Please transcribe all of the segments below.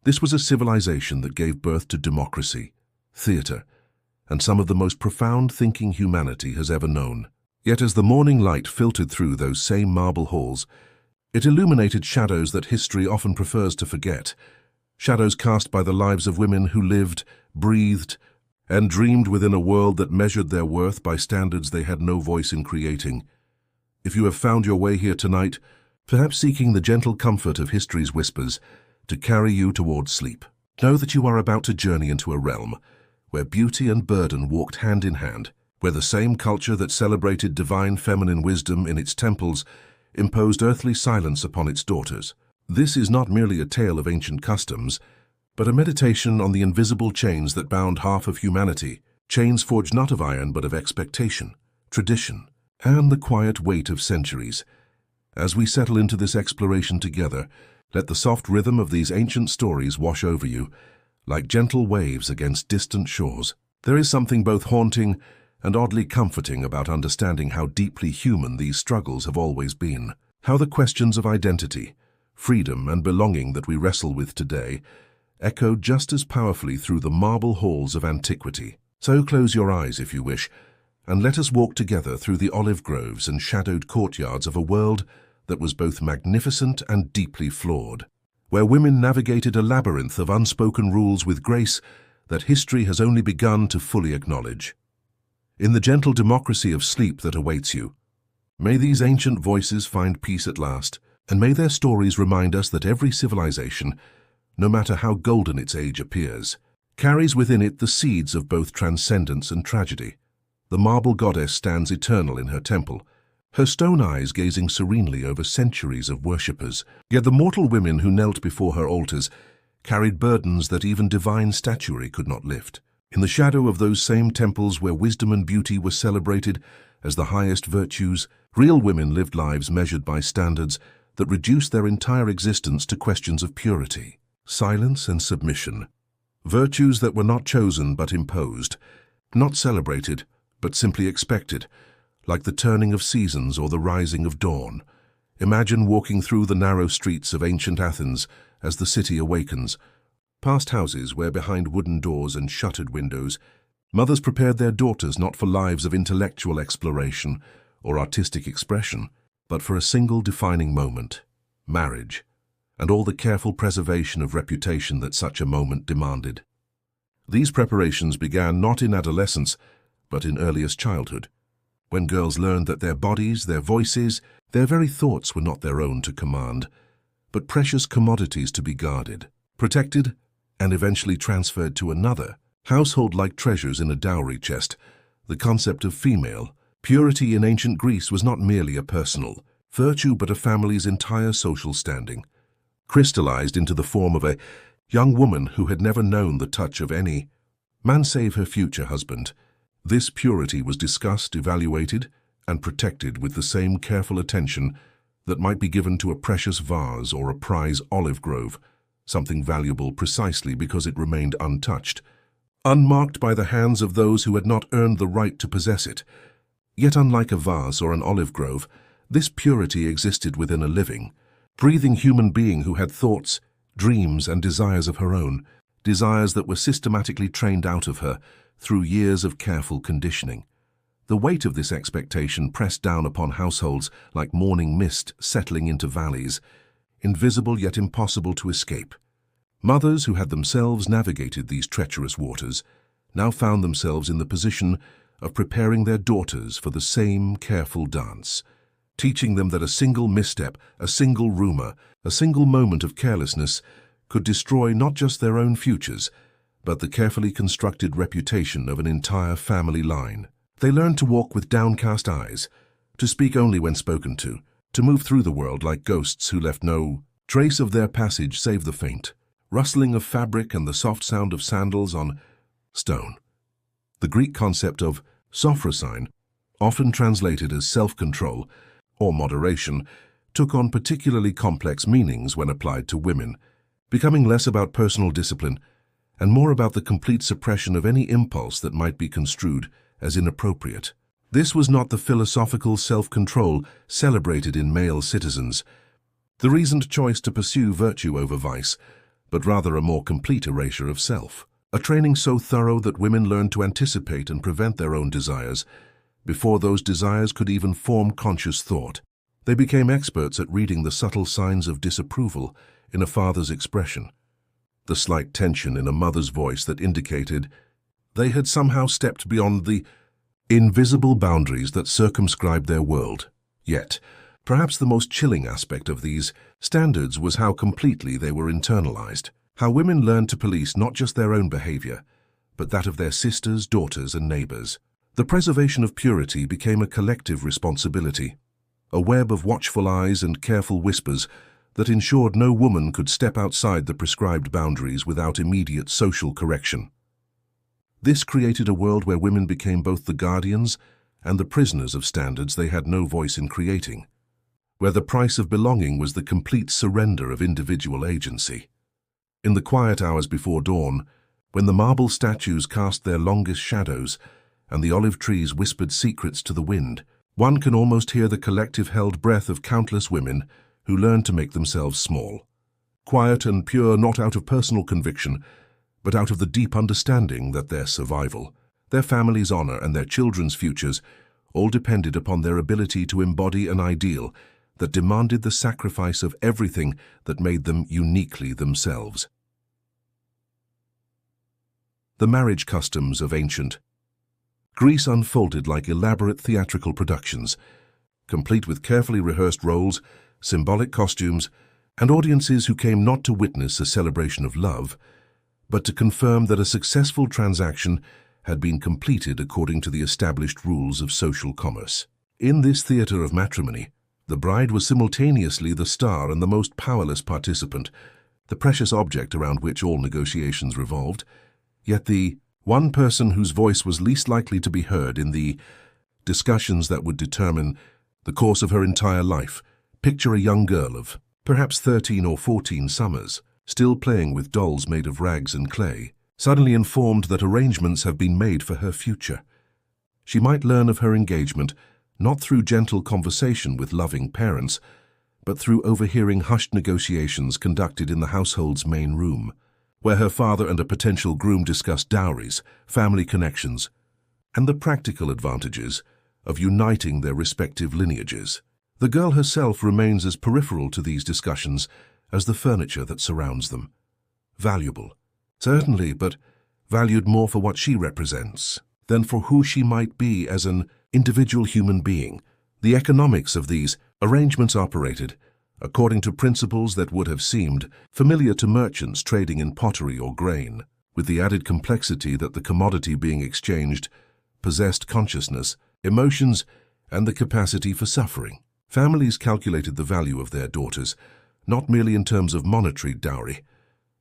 This was a civilization that gave birth to democracy, theatre, and some of the most profound thinking humanity has ever known. Yet as the morning light filtered through those same marble halls, it illuminated shadows that history often prefers to forget, shadows cast by the lives of women who lived, breathed, and dreamed within a world that measured their worth by standards they had no voice in creating. If you have found your way here tonight, perhaps seeking the gentle comfort of history's whispers to carry you towards sleep, know that you are about to journey into a realm where beauty and burden walked hand in hand, where the same culture that celebrated divine feminine wisdom in its temples imposed earthly silence upon its daughters. This is not merely a tale of ancient customs, but a meditation on the invisible chains that bound half of humanity, chains forged not of iron but of expectation, tradition, and the quiet weight of centuries. As we settle into this exploration together, let the soft rhythm of these ancient stories wash over you, like gentle waves against distant shores. There is something both haunting and oddly comforting about understanding how deeply human these struggles have always been, how the questions of identity, freedom, and belonging that we wrestle with today echo just as powerfully through the marble halls of antiquity. So close your eyes if you wish, and let us walk together through the olive groves and shadowed courtyards of a world that was both magnificent and deeply flawed, where women navigated a labyrinth of unspoken rules with grace that history has only begun to fully acknowledge. In the gentle democracy of sleep that awaits you, may these ancient voices find peace at last, and may their stories remind us that every civilization, no matter how golden its age appears, carries within it the seeds of both transcendence and tragedy. The marble goddess stands eternal in her temple, her stone eyes gazing serenely over centuries of worshippers. Yet the mortal women who knelt before her altars carried burdens that even divine statuary could not lift. In the shadow of those same temples where wisdom and beauty were celebrated as the highest virtues, real women lived lives measured by standards that reduced their entire existence to questions of purity, silence, and submission. Virtues that were not chosen but imposed, not celebrated but simply expected, like the turning of seasons or the rising of dawn. Imagine walking through the narrow streets of ancient Athens as the city awakens, past houses where behind wooden doors and shuttered windows, mothers prepared their daughters not for lives of intellectual exploration or artistic expression, but for a single defining moment, marriage, and all the careful preservation of reputation that such a moment demanded. These preparations began not in adolescence, but in earliest childhood, when girls learned that their bodies, their voices, their very thoughts were not their own to command, but precious commodities to be guarded, protected, and eventually transferred to another, household-like treasures in a dowry chest. The concept of female purity in ancient Greece was not merely a personal virtue but a family's entire social standing, crystallized into the form of a young woman who had never known the touch of any man save her future husband. This purity was discussed, evaluated, and protected with the same careful attention that might be given to a precious vase or a prize olive grove, something valuable precisely because it remained untouched, unmarked by the hands of those who had not earned the right to possess it. Yet unlike a vase or an olive grove, this purity existed within a living, breathing human being who had thoughts, dreams, and desires of her own, desires that were systematically trained out of her through years of careful conditioning. The weight of this expectation pressed down upon households like morning mist settling into valleys, invisible yet impossible to escape. Mothers who had themselves navigated these treacherous waters now found themselves in the position of preparing their daughters for the same careful dance, teaching them that a single misstep, a single rumor, a single moment of carelessness could destroy not just their own futures, but the carefully constructed reputation of an entire family line. They learned to walk with downcast eyes, to speak only when spoken to move through the world like ghosts who left no trace of their passage save the faint rustling of fabric and the soft sound of sandals on stone. The Greek concept of sophrosyne, often translated as self-control or moderation, took on particularly complex meanings when applied to women, becoming less about personal discipline and more about the complete suppression of any impulse that might be construed as inappropriate. This was not the philosophical self-control celebrated in male citizens, the reasoned choice to pursue virtue over vice, but rather a more complete erasure of self. A training so thorough that women learned to anticipate and prevent their own desires before those desires could even form conscious thought. They became experts at reading the subtle signs of disapproval in a father's expression, the slight tension in a mother's voice that indicated they had somehow stepped beyond the invisible boundaries that circumscribed their world. Yet, perhaps the most chilling aspect of these standards was how completely they were internalized, how women learned to police not just their own behavior, but that of their sisters, daughters, and neighbors. The preservation of purity became a collective responsibility, a web of watchful eyes and careful whispers that ensured no woman could step outside the prescribed boundaries without immediate social correction. This created a world where women became both the guardians and the prisoners of standards they had no voice in creating, where the price of belonging was the complete surrender of individual agency. In the quiet hours before dawn, when the marble statues cast their longest shadows and the olive trees whispered secrets to the wind, one can almost hear the collective held breath of countless women who learned to make themselves small. Quiet and pure not out of personal conviction, but out of the deep understanding that their survival, their family's honor, and their children's futures all depended upon their ability to embody an ideal that demanded the sacrifice of everything that made them uniquely themselves. The marriage customs of ancient Greece unfolded like elaborate theatrical productions, complete with carefully rehearsed roles, symbolic costumes, and audiences who came not to witness a celebration of love, but to confirm that a successful transaction had been completed according to the established rules of social commerce. In this theater of matrimony, the bride was simultaneously the star and the most powerless participant, the precious object around which all negotiations revolved, yet the one person whose voice was least likely to be heard in the discussions that would determine the course of her entire life. Picture a young girl of perhaps 13 or 14 summers, still playing with dolls made of rags and clay, suddenly informed that arrangements have been made for her future. She might learn of her engagement not through gentle conversation with loving parents, but through overhearing hushed negotiations conducted in the household's main room, where her father and a potential groom discussed dowries, family connections, and the practical advantages of uniting their respective lineages. The girl herself remains as peripheral to these discussions as the furniture that surrounds them. Valuable, certainly, but valued more for what she represents than for who she might be as an individual human being. The economics of these arrangements operated according to principles that would have seemed familiar to merchants trading in pottery or grain, with the added complexity that the commodity being exchanged possessed consciousness, emotions, and the capacity for suffering. Families calculated the value of their daughters, not merely in terms of monetary dowry,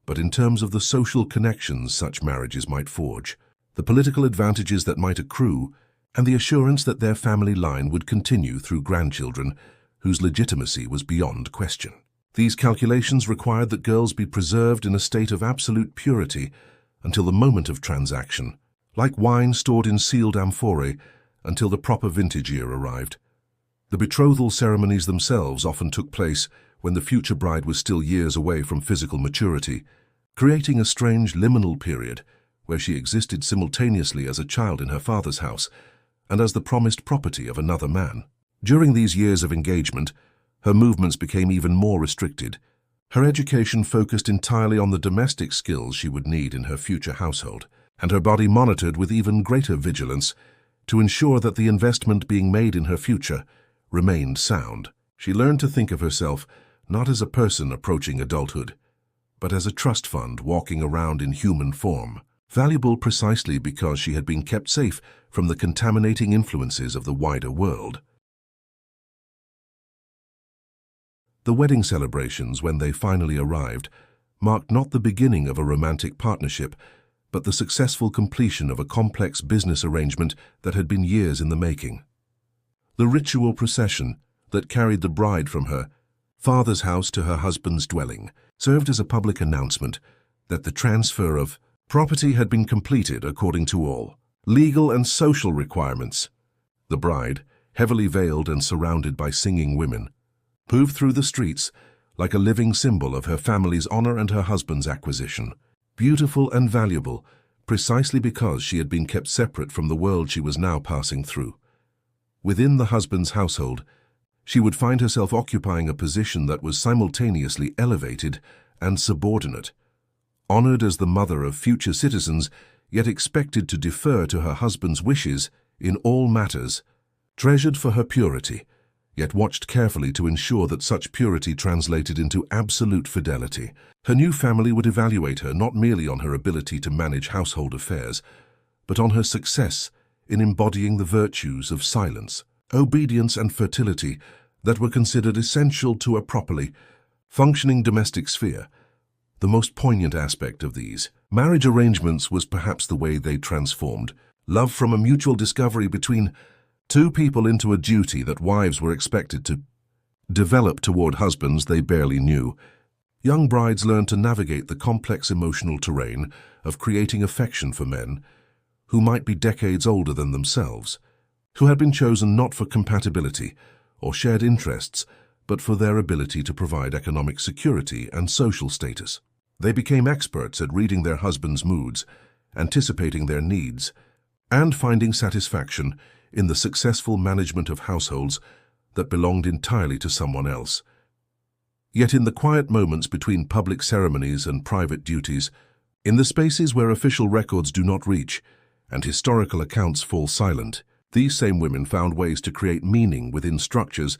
but in terms of the social connections such marriages might forge, the political advantages that might accrue, and the assurance that their family line would continue through grandchildren whose legitimacy was beyond question. These calculations required that girls be preserved in a state of absolute purity until the moment of transaction, like wine stored in sealed amphorae until the proper vintage year arrived. The betrothal ceremonies themselves often took place when the future bride was still years away from physical maturity, creating a strange liminal period where she existed simultaneously as a child in her father's house and as the promised property of another man. During these years of engagement, her movements became even more restricted. Her education focused entirely on the domestic skills she would need in her future household, and her body monitored with even greater vigilance to ensure that the investment being made in her future remained sound. She learned to think of herself not as a person approaching adulthood, but as a trust fund walking around in human form, valuable precisely because she had been kept safe from the contaminating influences of the wider world. The wedding celebrations, when they finally arrived, marked not the beginning of a romantic partnership, but the successful completion of a complex business arrangement that had been years in the making. The ritual procession that carried the bride from her father's house to her husband's dwelling served as a public announcement that the transfer of property had been completed according to all legal and social requirements. The bride, heavily veiled and surrounded by singing women, moved through the streets like a living symbol of her family's honor and her husband's acquisition. Beautiful and valuable, precisely because she had been kept separate from the world she was now passing through. Within the husband's household, she would find herself occupying a position that was simultaneously elevated and subordinate, honored as the mother of future citizens, yet expected to defer to her husband's wishes in all matters, treasured for her purity, yet watched carefully to ensure that such purity translated into absolute fidelity. Her new family would evaluate her not merely on her ability to manage household affairs, but on her success in embodying the virtues of silence, obedience, and fertility that were considered essential to a properly functioning domestic sphere. The most poignant aspect of these marriage arrangements was perhaps the way they transformed love from a mutual discovery between two people into a duty that wives were expected to develop toward husbands they barely knew. Young brides learned to navigate the complex emotional terrain of creating affection for men who might be decades older than themselves, who had been chosen not for compatibility or shared interests, but for their ability to provide economic security and social status. They became experts at reading their husbands' moods, anticipating their needs, and finding satisfaction in the successful management of households that belonged entirely to someone else. Yet in the quiet moments between public ceremonies and private duties, in the spaces where official records do not reach and historical accounts fall silent, these same women found ways to create meaning within structures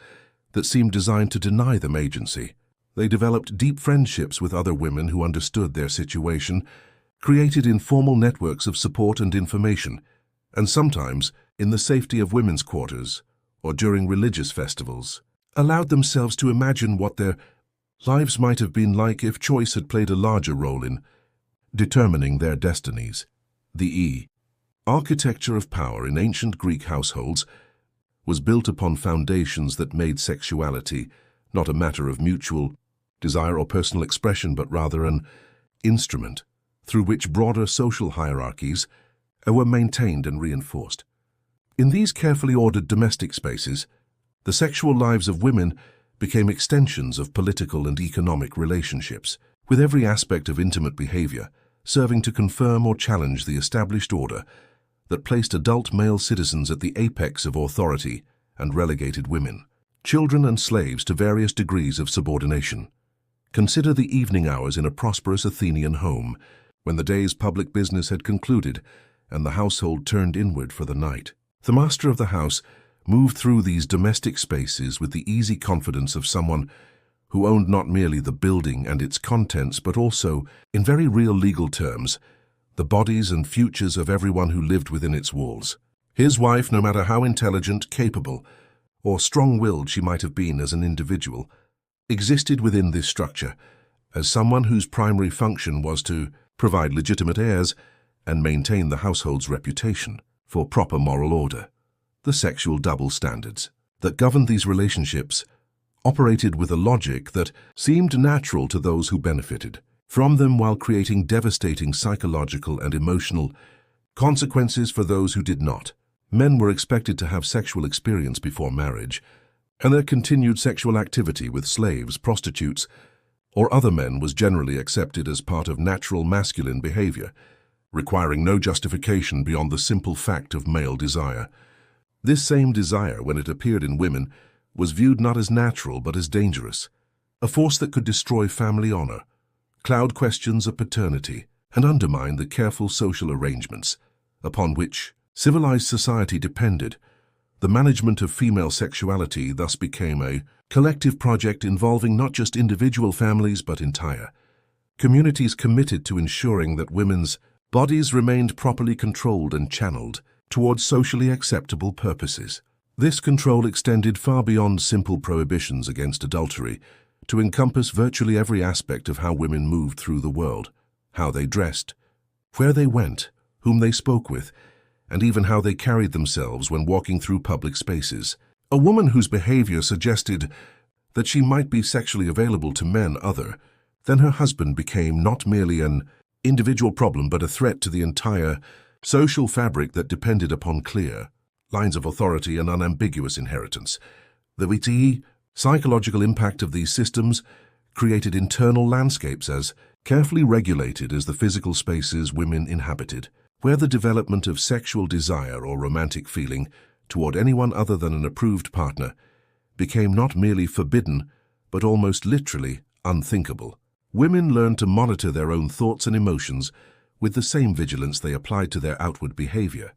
that seemed designed to deny them agency. They developed deep friendships with other women who understood their situation, created informal networks of support and information, and sometimes, in the safety of women's quarters or during religious festivals, allowed themselves to imagine what their lives might have been like if choice had played a larger role in determining their destinies. The architecture of power in ancient Greek households was built upon foundations that made sexuality not a matter of mutual desire or personal expression, but rather an instrument through which broader social hierarchies were maintained and reinforced. In these carefully ordered domestic spaces, the sexual lives of women became extensions of political and economic relationships, with every aspect of intimate behavior serving to confirm or challenge the established order that placed adult male citizens at the apex of authority and relegated women, children and slaves to various degrees of subordination. Consider the evening hours in a prosperous Athenian home, when the day's public business had concluded and the household turned inward for the night. The master of the house moved through these domestic spaces with the easy confidence of someone who owned not merely the building and its contents, but also, in very real legal terms, the bodies and futures of everyone who lived within its walls. His wife, no matter how intelligent, capable, or strong-willed she might have been as an individual, existed within this structure as someone whose primary function was to provide legitimate heirs and maintain the household's reputation for proper moral order. The sexual double standards that governed these relationships operated with a logic that seemed natural to those who benefited from them, while creating devastating psychological and emotional consequences for those who did not. Men were expected to have sexual experience before marriage, and their continued sexual activity with slaves, prostitutes, or other men was generally accepted as part of natural masculine behavior, requiring no justification beyond the simple fact of male desire. This same desire, when it appeared in women, was viewed not as natural but as dangerous, a force that could destroy family honor, cloud questions of paternity, and undermine the careful social arrangements upon which civilized society depended. The management of female sexuality thus became a collective project involving not just individual families but entire communities committed to ensuring that women's bodies remained properly controlled and channeled towards socially acceptable purposes. This control extended far beyond simple prohibitions against adultery to encompass virtually every aspect of how women moved through the world, how they dressed, where they went, whom they spoke with, and even how they carried themselves when walking through public spaces. A woman whose behavior suggested that she might be sexually available to men other than her husband became not merely an individual problem but a threat to the entire social fabric that depended upon clear lines of authority and unambiguous inheritance. The psychological impact of these systems created internal landscapes as carefully regulated as the physical spaces women inhabited, where the development of sexual desire or romantic feeling toward anyone other than an approved partner became not merely forbidden, but almost literally unthinkable. Women learned to monitor their own thoughts and emotions with the same vigilance they applied to their outward behavior,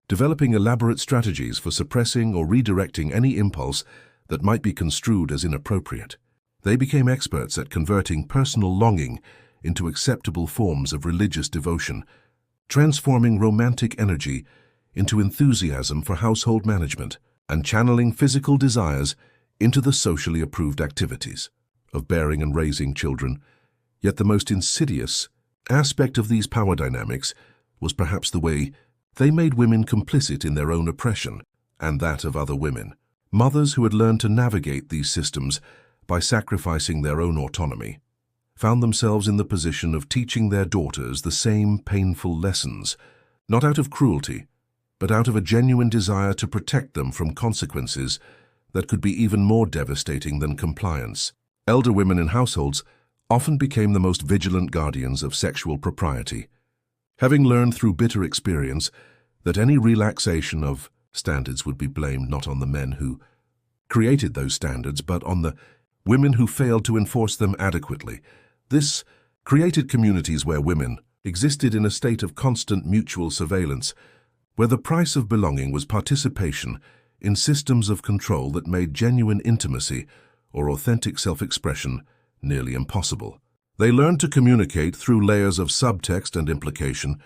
developing elaborate strategies for suppressing or redirecting any impulse that might be construed as inappropriate. They became experts at converting personal longing into acceptable forms of religious devotion, transforming romantic energy into enthusiasm for household management, and channeling physical desires into the socially approved activities of bearing and raising children. Yet the most insidious aspect of these power dynamics was perhaps the way they made women complicit in their own oppression and that of other women. Mothers who had learned to navigate these systems by sacrificing their own autonomy found themselves in the position of teaching their daughters the same painful lessons, not out of cruelty, but out of a genuine desire to protect them from consequences that could be even more devastating than compliance. Elder women in households often became the most vigilant guardians of sexual propriety, having learned through bitter experience that any relaxation of standards would be blamed not on the men who created those standards, but on the women who failed to enforce them adequately. This created communities where women existed in a state of constant mutual surveillance, where the price of belonging was participation in systems of control that made genuine intimacy or authentic self-expression nearly impossible. They learned to communicate through layers of subtext and implication,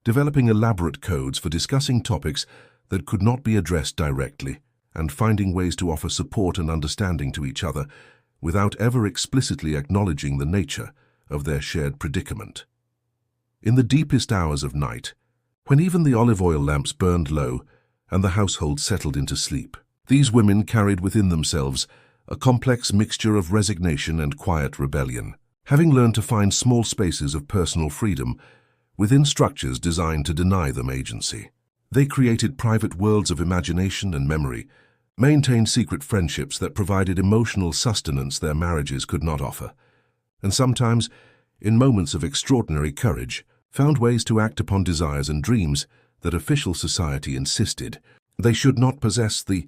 developing elaborate codes for discussing topics that could not be addressed directly, and finding ways to offer support and understanding to each other without ever explicitly acknowledging the nature of their shared predicament. In the deepest hours of night, when even the olive oil lamps burned low and the household settled into sleep, these women carried within themselves a complex mixture of resignation and quiet rebellion. Having learned to find small spaces of personal freedom within structures designed to deny them agency, they created private worlds of imagination and memory, maintained secret friendships that provided emotional sustenance their marriages could not offer, and sometimes, in moments of extraordinary courage, found ways to act upon desires and dreams that official society insisted they should not possess. The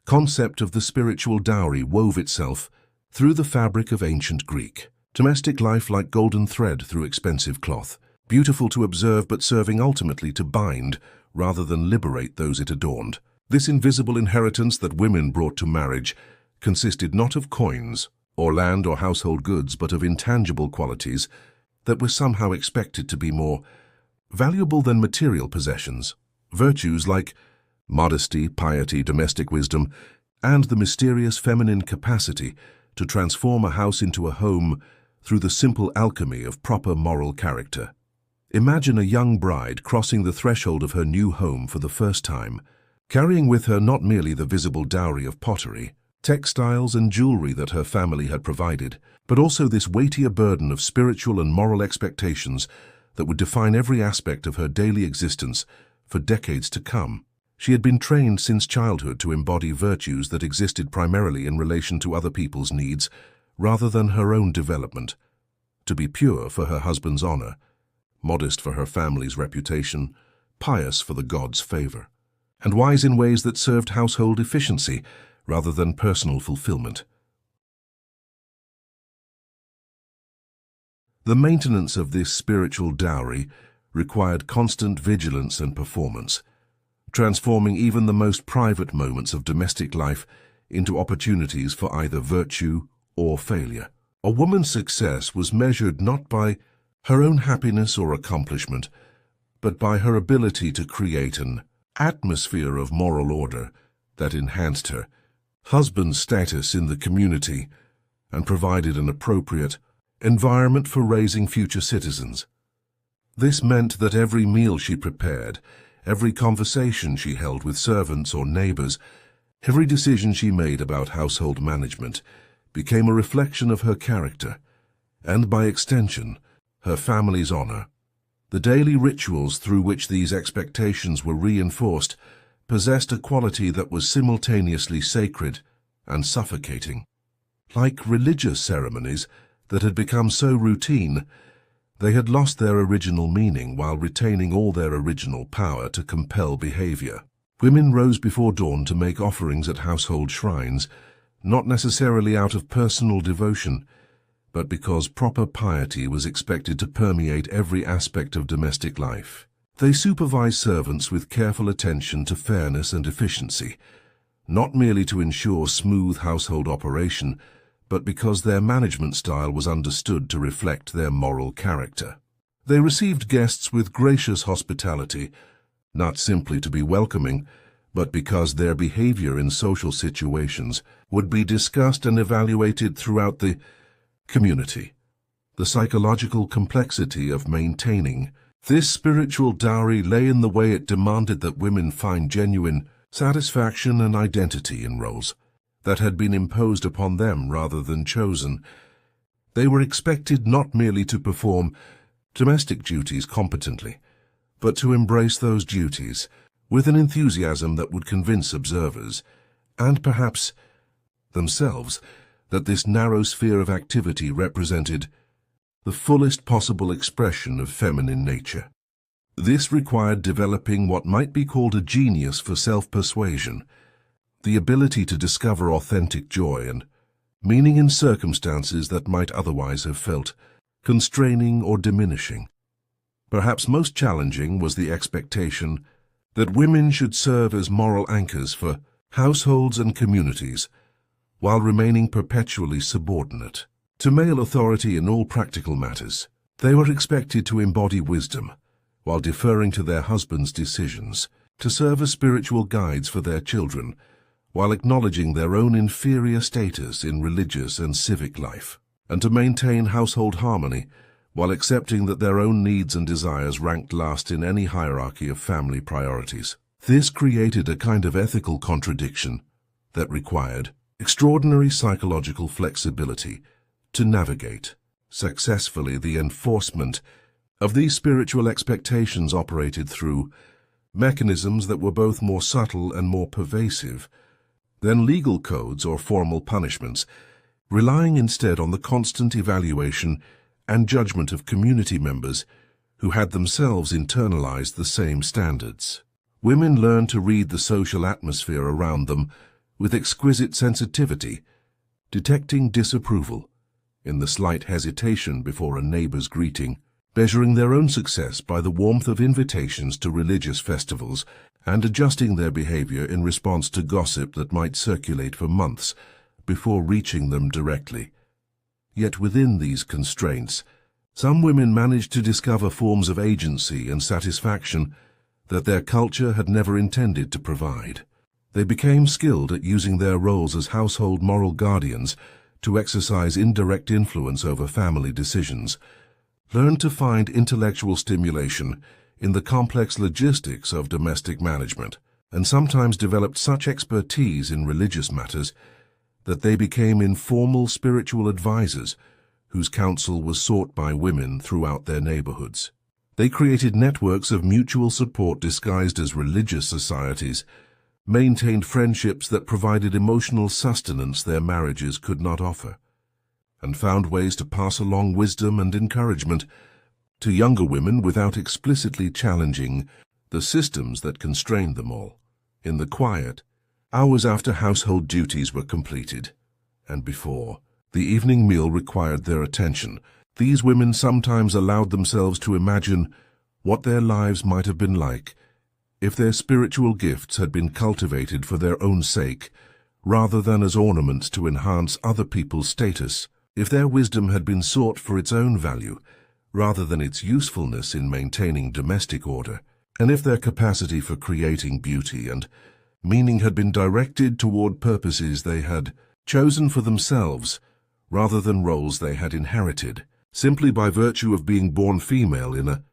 concept of the spiritual dowry wove itself through the fabric of ancient Greek. Domestic life like golden thread through expensive cloth, beautiful to observe but serving ultimately to bind rather than liberate those it adorned. This invisible inheritance that women brought to marriage consisted not of coins or land or household goods, but of intangible qualities that were somehow expected to be more valuable than material possessions. Virtues like modesty, piety, domestic wisdom, and the mysterious feminine capacity to transform a house into a home through the simple alchemy of proper moral character. Imagine a young bride crossing the threshold of her new home for the first time, carrying with her not merely the visible dowry of pottery, textiles, and jewelry that her family had provided, but also this weightier burden of spiritual and moral expectations that would define every aspect of her daily existence for decades to come. She had been trained since childhood to embody virtues that existed primarily in relation to other people's needs rather than her own development, to be pure for her husband's honor, modest for her family's reputation, pious for the gods' favor, and wise in ways that served household efficiency rather than personal fulfillment. The maintenance of this spiritual dowry required constant vigilance and performance, transforming even the most private moments of domestic life into opportunities for either virtue or failure. A woman's success was measured not by her own happiness or accomplishment, but by her ability to create an atmosphere of moral order that enhanced her husband's status in the community and provided an appropriate environment for raising future citizens. This meant that every meal she prepared, every conversation she held with servants or neighbors, every decision she made about household management became a reflection of her character and, by extension, her family's honor. The daily rituals through which these expectations were reinforced possessed a quality that was simultaneously sacred and suffocating. Like religious ceremonies, that had become so routine, they had lost their original meaning while retaining all their original power to compel behavior. Women rose before dawn to make offerings at household shrines, not necessarily out of personal devotion, but because proper piety was expected to permeate every aspect of domestic life. They supervised servants with careful attention to fairness and efficiency, not merely to ensure smooth household operation, but because their management style was understood to reflect their moral character. They received guests with gracious hospitality, not simply to be welcoming, but because their behavior in social situations would be discussed and evaluated throughout the community. The psychological complexity of maintaining this spiritual dowry lay in the way it demanded that women find genuine satisfaction and identity in roles that had been imposed upon them rather than chosen. They were expected not merely to perform domestic duties competently, but to embrace those duties with an enthusiasm that would convince observers, and perhaps themselves, that this narrow sphere of activity represented the fullest possible expression of feminine nature. This required developing what might be called a genius for self-persuasion, the ability to discover authentic joy and meaning in circumstances that might otherwise have felt constraining or diminishing. Perhaps most challenging was the expectation that women should serve as moral anchors for households and communities, while remaining perpetually subordinate to male authority in all practical matters. They were expected to embody wisdom, while deferring to their husbands' decisions, to serve as spiritual guides for their children, while acknowledging their own inferior status in religious and civic life, and to maintain household harmony, while accepting that their own needs and desires ranked last in any hierarchy of family priorities. This created a kind of ethical contradiction that required extraordinary psychological flexibility to navigate successfully. The enforcement of these spiritual expectations operated through mechanisms that were both more subtle and more pervasive than legal codes or formal punishments, relying instead on the constant evaluation and judgment of community members who had themselves internalized the same standards. Women learned to read the social atmosphere around them with exquisite sensitivity, detecting disapproval in the slight hesitation before a neighbor's greeting, measuring their own success by the warmth of invitations to religious festivals, and adjusting their behavior in response to gossip that might circulate for months before reaching them directly. Yet within these constraints, some women managed to discover forms of agency and satisfaction that their culture had never intended to provide. They became skilled at using their roles as household moral guardians to exercise indirect influence over family decisions, learned to find intellectual stimulation in the complex logistics of domestic management, and sometimes developed such expertise in religious matters that they became informal spiritual advisors whose counsel was sought by women throughout their neighborhoods. They created networks of mutual support disguised as religious societies, maintained friendships that provided emotional sustenance their marriages could not offer, and found ways to pass along wisdom and encouragement to younger women without explicitly challenging the systems that constrained them all. In the quiet hours after household duties were completed, and before the evening meal required their attention, these women sometimes allowed themselves to imagine what their lives might have been like if their spiritual gifts had been cultivated for their own sake, rather than as ornaments to enhance other people's status, if their wisdom had been sought for its own value, rather than its usefulness in maintaining domestic order, and if their capacity for creating beauty and meaning had been directed toward purposes they had chosen for themselves, rather than roles they had inherited, simply by virtue of being born female in a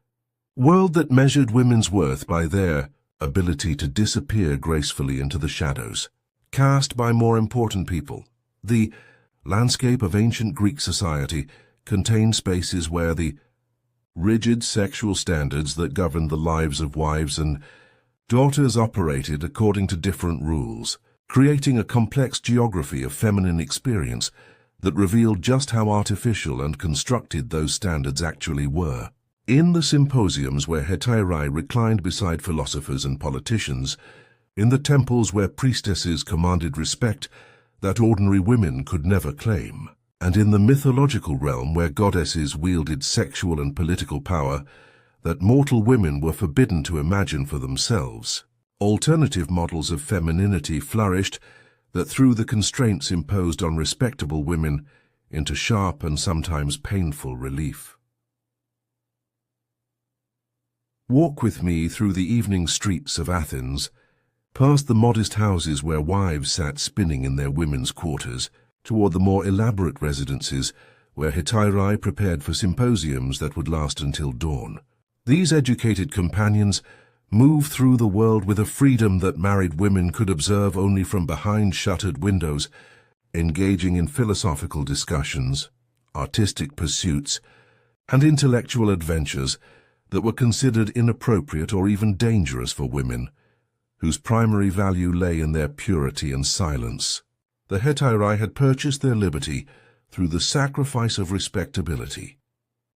world that measured women's worth by their ability to disappear gracefully into the shadows, cast by more important people. The landscape of ancient Greek society contained spaces where the rigid sexual standards that governed the lives of wives and daughters operated according to different rules, creating a complex geography of feminine experience that revealed just how artificial and constructed those standards actually were. In the symposiums where hetairai reclined beside philosophers and politicians, in the temples where priestesses commanded respect that ordinary women could never claim, and in the mythological realm where goddesses wielded sexual and political power that mortal women were forbidden to imagine for themselves, alternative models of femininity flourished that threw the constraints imposed on respectable women into sharp and sometimes painful relief. Walk with me through the evening streets of Athens, past the modest houses where wives sat spinning in their women's quarters, toward the more elaborate residences where hetairai prepared for symposiums that would last until dawn. These educated companions moved through the world with a freedom that married women could observe only from behind shuttered windows, engaging in philosophical discussions, artistic pursuits, and intellectual adventures that were considered inappropriate or even dangerous for women, whose primary value lay in their purity and silence. The hetairai had purchased their liberty through the sacrifice of respectability,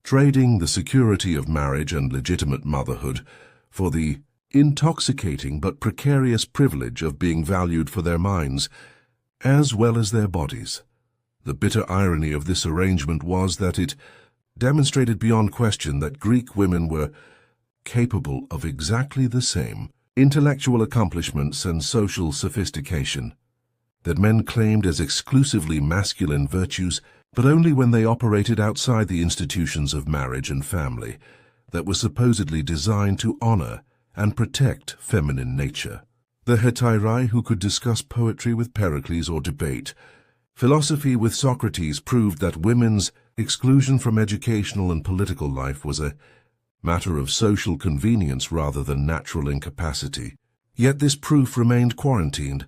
trading the security of marriage and legitimate motherhood for the intoxicating but precarious privilege of being valued for their minds as well as their bodies. The bitter irony of this arrangement was that it demonstrated beyond question that Greek women were capable of exactly the same intellectual accomplishments and social sophistication that men claimed as exclusively masculine virtues, but only when they operated outside the institutions of marriage and family that were supposedly designed to honor and protect feminine nature. The hetairai who could discuss poetry with Pericles or debate philosophy with Socrates proved that women's exclusion from educational and political life was a matter of social convenience rather than natural incapacity. Yet this proof remained quarantined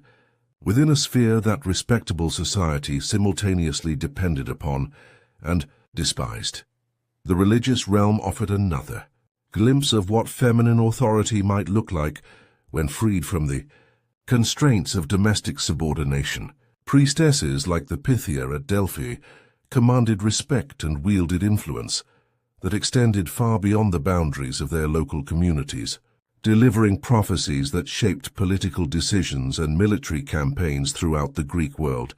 within a sphere that respectable society simultaneously depended upon and despised. The religious realm offered another glimpse of what feminine authority might look like when freed from the constraints of domestic subordination. Priestesses like the Pythia at Delphi commanded respect and wielded influence that extended far beyond the boundaries of their local communities, delivering prophecies that shaped political decisions and military campaigns throughout the Greek world.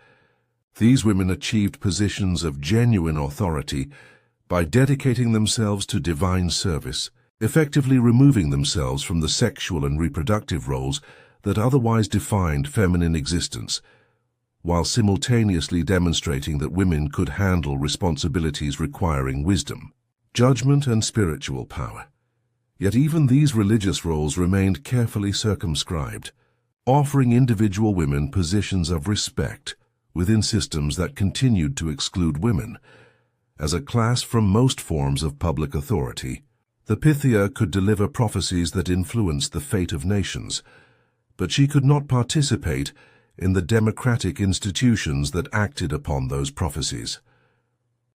These women achieved positions of genuine authority by dedicating themselves to divine service, effectively removing themselves from the sexual and reproductive roles that otherwise defined feminine existence, while simultaneously demonstrating that women could handle responsibilities requiring wisdom, judgment, and spiritual power. Yet even these religious roles remained carefully circumscribed, offering individual women positions of respect within systems that continued to exclude women as a class from most forms of public authority. The Pythia could deliver prophecies that influenced the fate of nations, but she could not participate in the democratic institutions that acted upon those prophecies.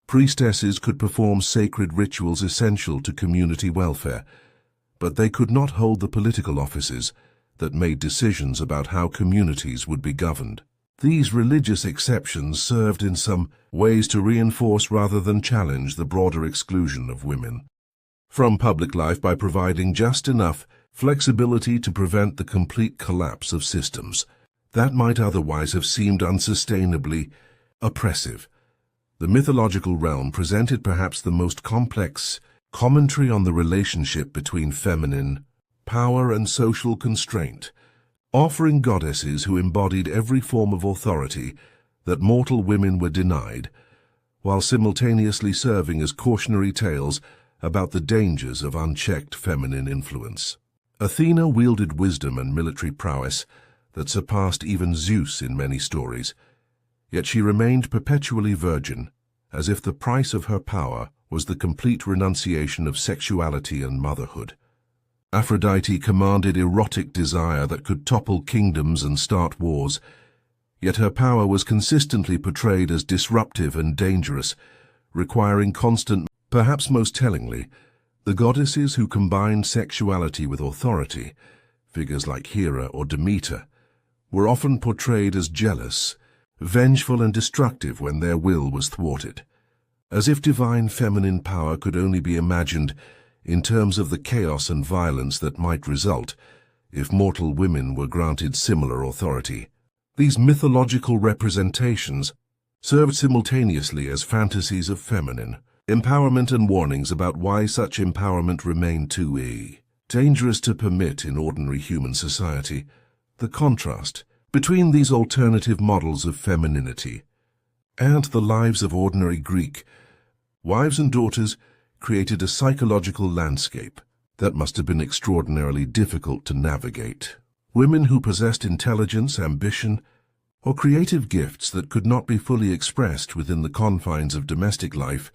Priestesses could perform sacred rituals essential to community welfare, but they could not hold the political offices that made decisions about how communities would be governed. These religious exceptions served in some ways to reinforce rather than challenge the broader exclusion of women from public life by providing just enough flexibility to prevent the complete collapse of systems that might otherwise have seemed unsustainably oppressive. The mythological realm presented perhaps the most complex commentary on the relationship between feminine power and social constraint, offering goddesses who embodied every form of authority that mortal women were denied, while simultaneously serving as cautionary tales about the dangers of unchecked feminine influence. Athena wielded wisdom and military prowess that surpassed even Zeus in many stories, yet she remained perpetually virgin, as if the price of her power was the complete renunciation of sexuality and motherhood. Aphrodite commanded erotic desire that could topple kingdoms and start wars, yet her power was consistently portrayed as disruptive and dangerous, requiring constant. Perhaps most tellingly, the goddesses who combined sexuality with authority, figures like Hera or Demeter, were often portrayed as jealous, vengeful and destructive when their will was thwarted, as if divine feminine power could only be imagined in terms of the chaos and violence that might result if mortal women were granted similar authority. These mythological representations served simultaneously as fantasies of feminine empowerment and warnings about why such empowerment remained too dangerous to permit in ordinary human society. The contrast between these alternative models of femininity and the lives of ordinary Greek wives and daughters created a psychological landscape that must have been extraordinarily difficult to navigate. Women who possessed intelligence, ambition, or creative gifts that could not be fully expressed within the confines of domestic life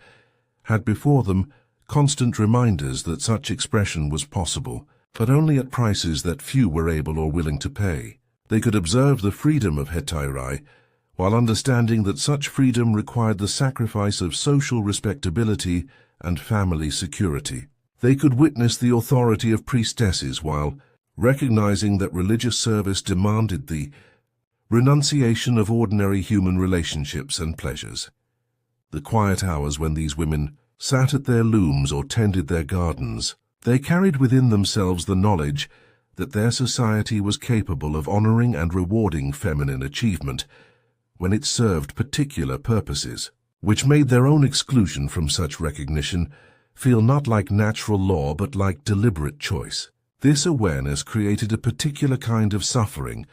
had before them constant reminders that such expression was possible, but only at prices that few were able or willing to pay. They could observe the freedom of hetairai, while understanding that such freedom required the sacrifice of social respectability and family security. They could witness the authority of priestesses while recognizing that religious service demanded the renunciation of ordinary human relationships and pleasures. The quiet hours when these women sat at their looms or tended their gardens, they carried within themselves the knowledge that their society was capable of honoring and rewarding feminine achievement when it served particular purposes, which made their own exclusion from such recognition feel not like natural law but like deliberate choice. This awareness created a particular kind of suffering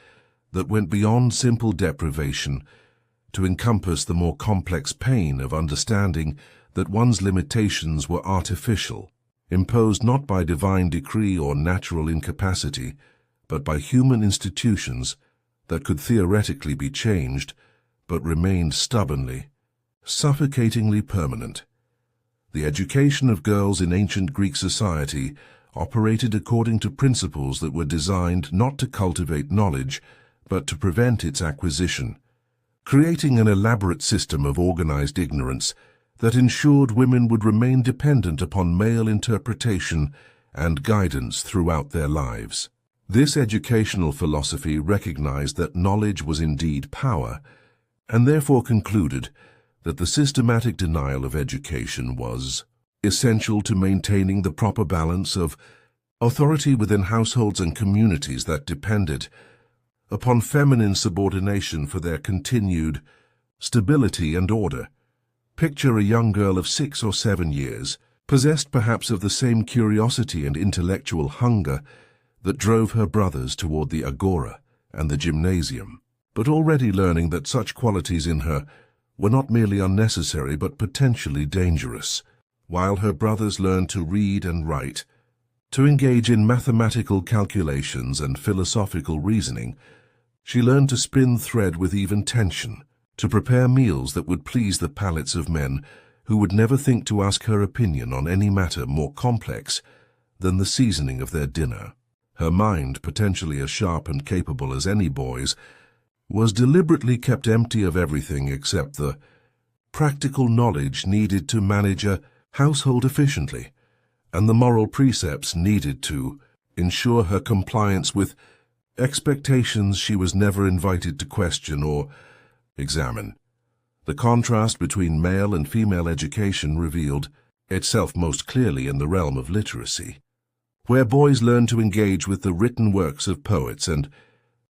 that went beyond simple deprivation to encompass the more complex pain of understanding that one's limitations were artificial, imposed not by divine decree or natural incapacity, but by human institutions that could theoretically be changed, but remained stubbornly, suffocatingly permanent. The education of girls in ancient Greek society operated according to principles that were designed not to cultivate knowledge, but to prevent its acquisition, creating an elaborate system of organized ignorance that ensured women would remain dependent upon male interpretation and guidance throughout their lives. This educational philosophy recognized that knowledge was indeed power, and therefore concluded that the systematic denial of education was essential to maintaining the proper balance of authority within households and communities that depended upon feminine subordination for their continued stability and order. Picture a young girl of 6 or 7 years, possessed perhaps of the same curiosity and intellectual hunger that drove her brothers toward the agora and the gymnasium, but already learning that such qualities in her were not merely unnecessary but potentially dangerous. While her brothers learned to read and write, to engage in mathematical calculations and philosophical reasoning, she learned to spin thread with even tension, to prepare meals that would please the palates of men who would never think to ask her opinion on any matter more complex than the seasoning of their dinner. Her mind, potentially as sharp and capable as any boy's, was deliberately kept empty of everything except the practical knowledge needed to manage a household efficiently, and the moral precepts needed to ensure her compliance with expectations she was never invited to question or examine. The contrast between male and female education revealed itself most clearly in the realm of literacy, where boys learned to engage with the written works of poets and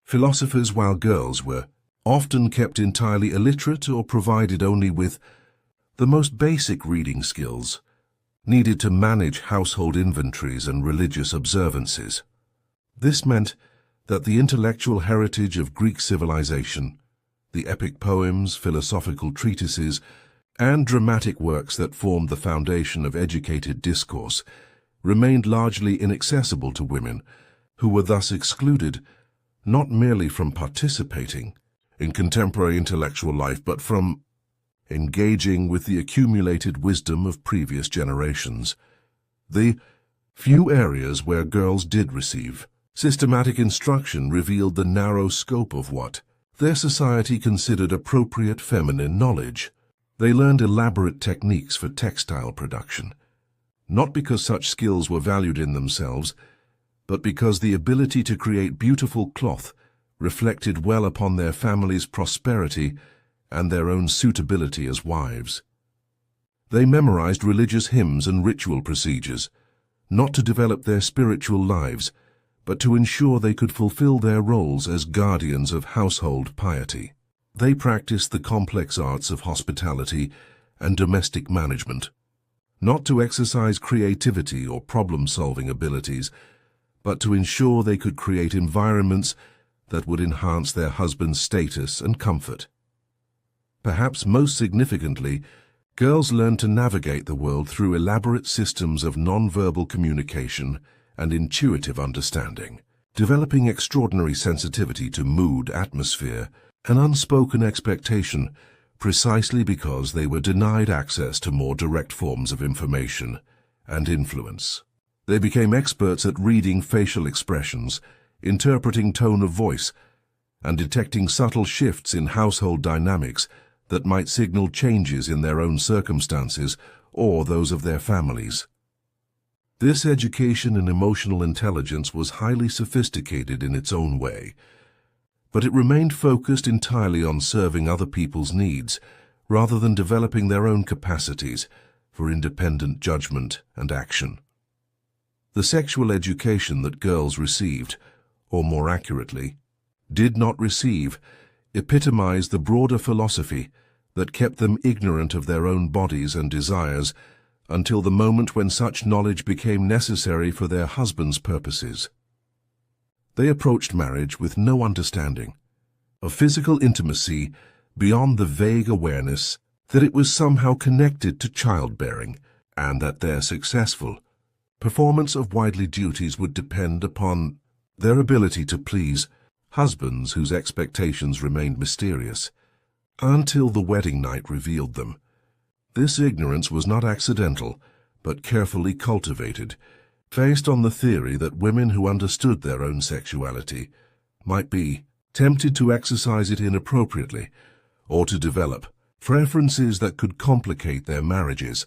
philosophers while girls were often kept entirely illiterate or provided only with the most basic reading skills needed to manage household inventories and religious observances. This meant that the intellectual heritage of Greek civilization, the epic poems, philosophical treatises, and dramatic works that formed the foundation of educated discourse, remained largely inaccessible to women, who were thus excluded not merely from participating in contemporary intellectual life, but from engaging with the accumulated wisdom of previous generations. The few areas where girls did receive systematic instruction revealed the narrow scope of what their society considered appropriate feminine knowledge. They learned elaborate techniques for textile production, not because such skills were valued in themselves, but because the ability to create beautiful cloth reflected well upon their family's prosperity and their own suitability as wives. They memorized religious hymns and ritual procedures, not to develop their spiritual lives, but to ensure they could fulfill their roles as guardians of household piety. They practiced the complex arts of hospitality and domestic management, not to exercise creativity or problem-solving abilities, but to ensure they could create environments that would enhance their husband's status and comfort. Perhaps most significantly, girls learned to navigate the world through elaborate systems of non-verbal communication and intuitive understanding, developing extraordinary sensitivity to mood, atmosphere, and unspoken expectation precisely because they were denied access to more direct forms of information and influence. They became experts at reading facial expressions, interpreting tone of voice, and detecting subtle shifts in household dynamics that might signal changes in their own circumstances or those of their families. This education in emotional intelligence was highly sophisticated in its own way, but it remained focused entirely on serving other people's needs rather than developing their own capacities for independent judgment and action. The sexual education that girls received, or more accurately, did not receive, epitomized the broader philosophy that kept them ignorant of their own bodies and desires until the moment when such knowledge became necessary for their husband's purposes. They approached marriage with no understanding of physical intimacy beyond the vague awareness that it was somehow connected to childbearing and that their successful performance of wifely duties would depend upon their ability to please husbands whose expectations remained mysterious until the wedding night revealed them. This ignorance was not accidental, but carefully cultivated, based on the theory that women who understood their own sexuality might be tempted to exercise it inappropriately or to develop preferences that could complicate their marriages.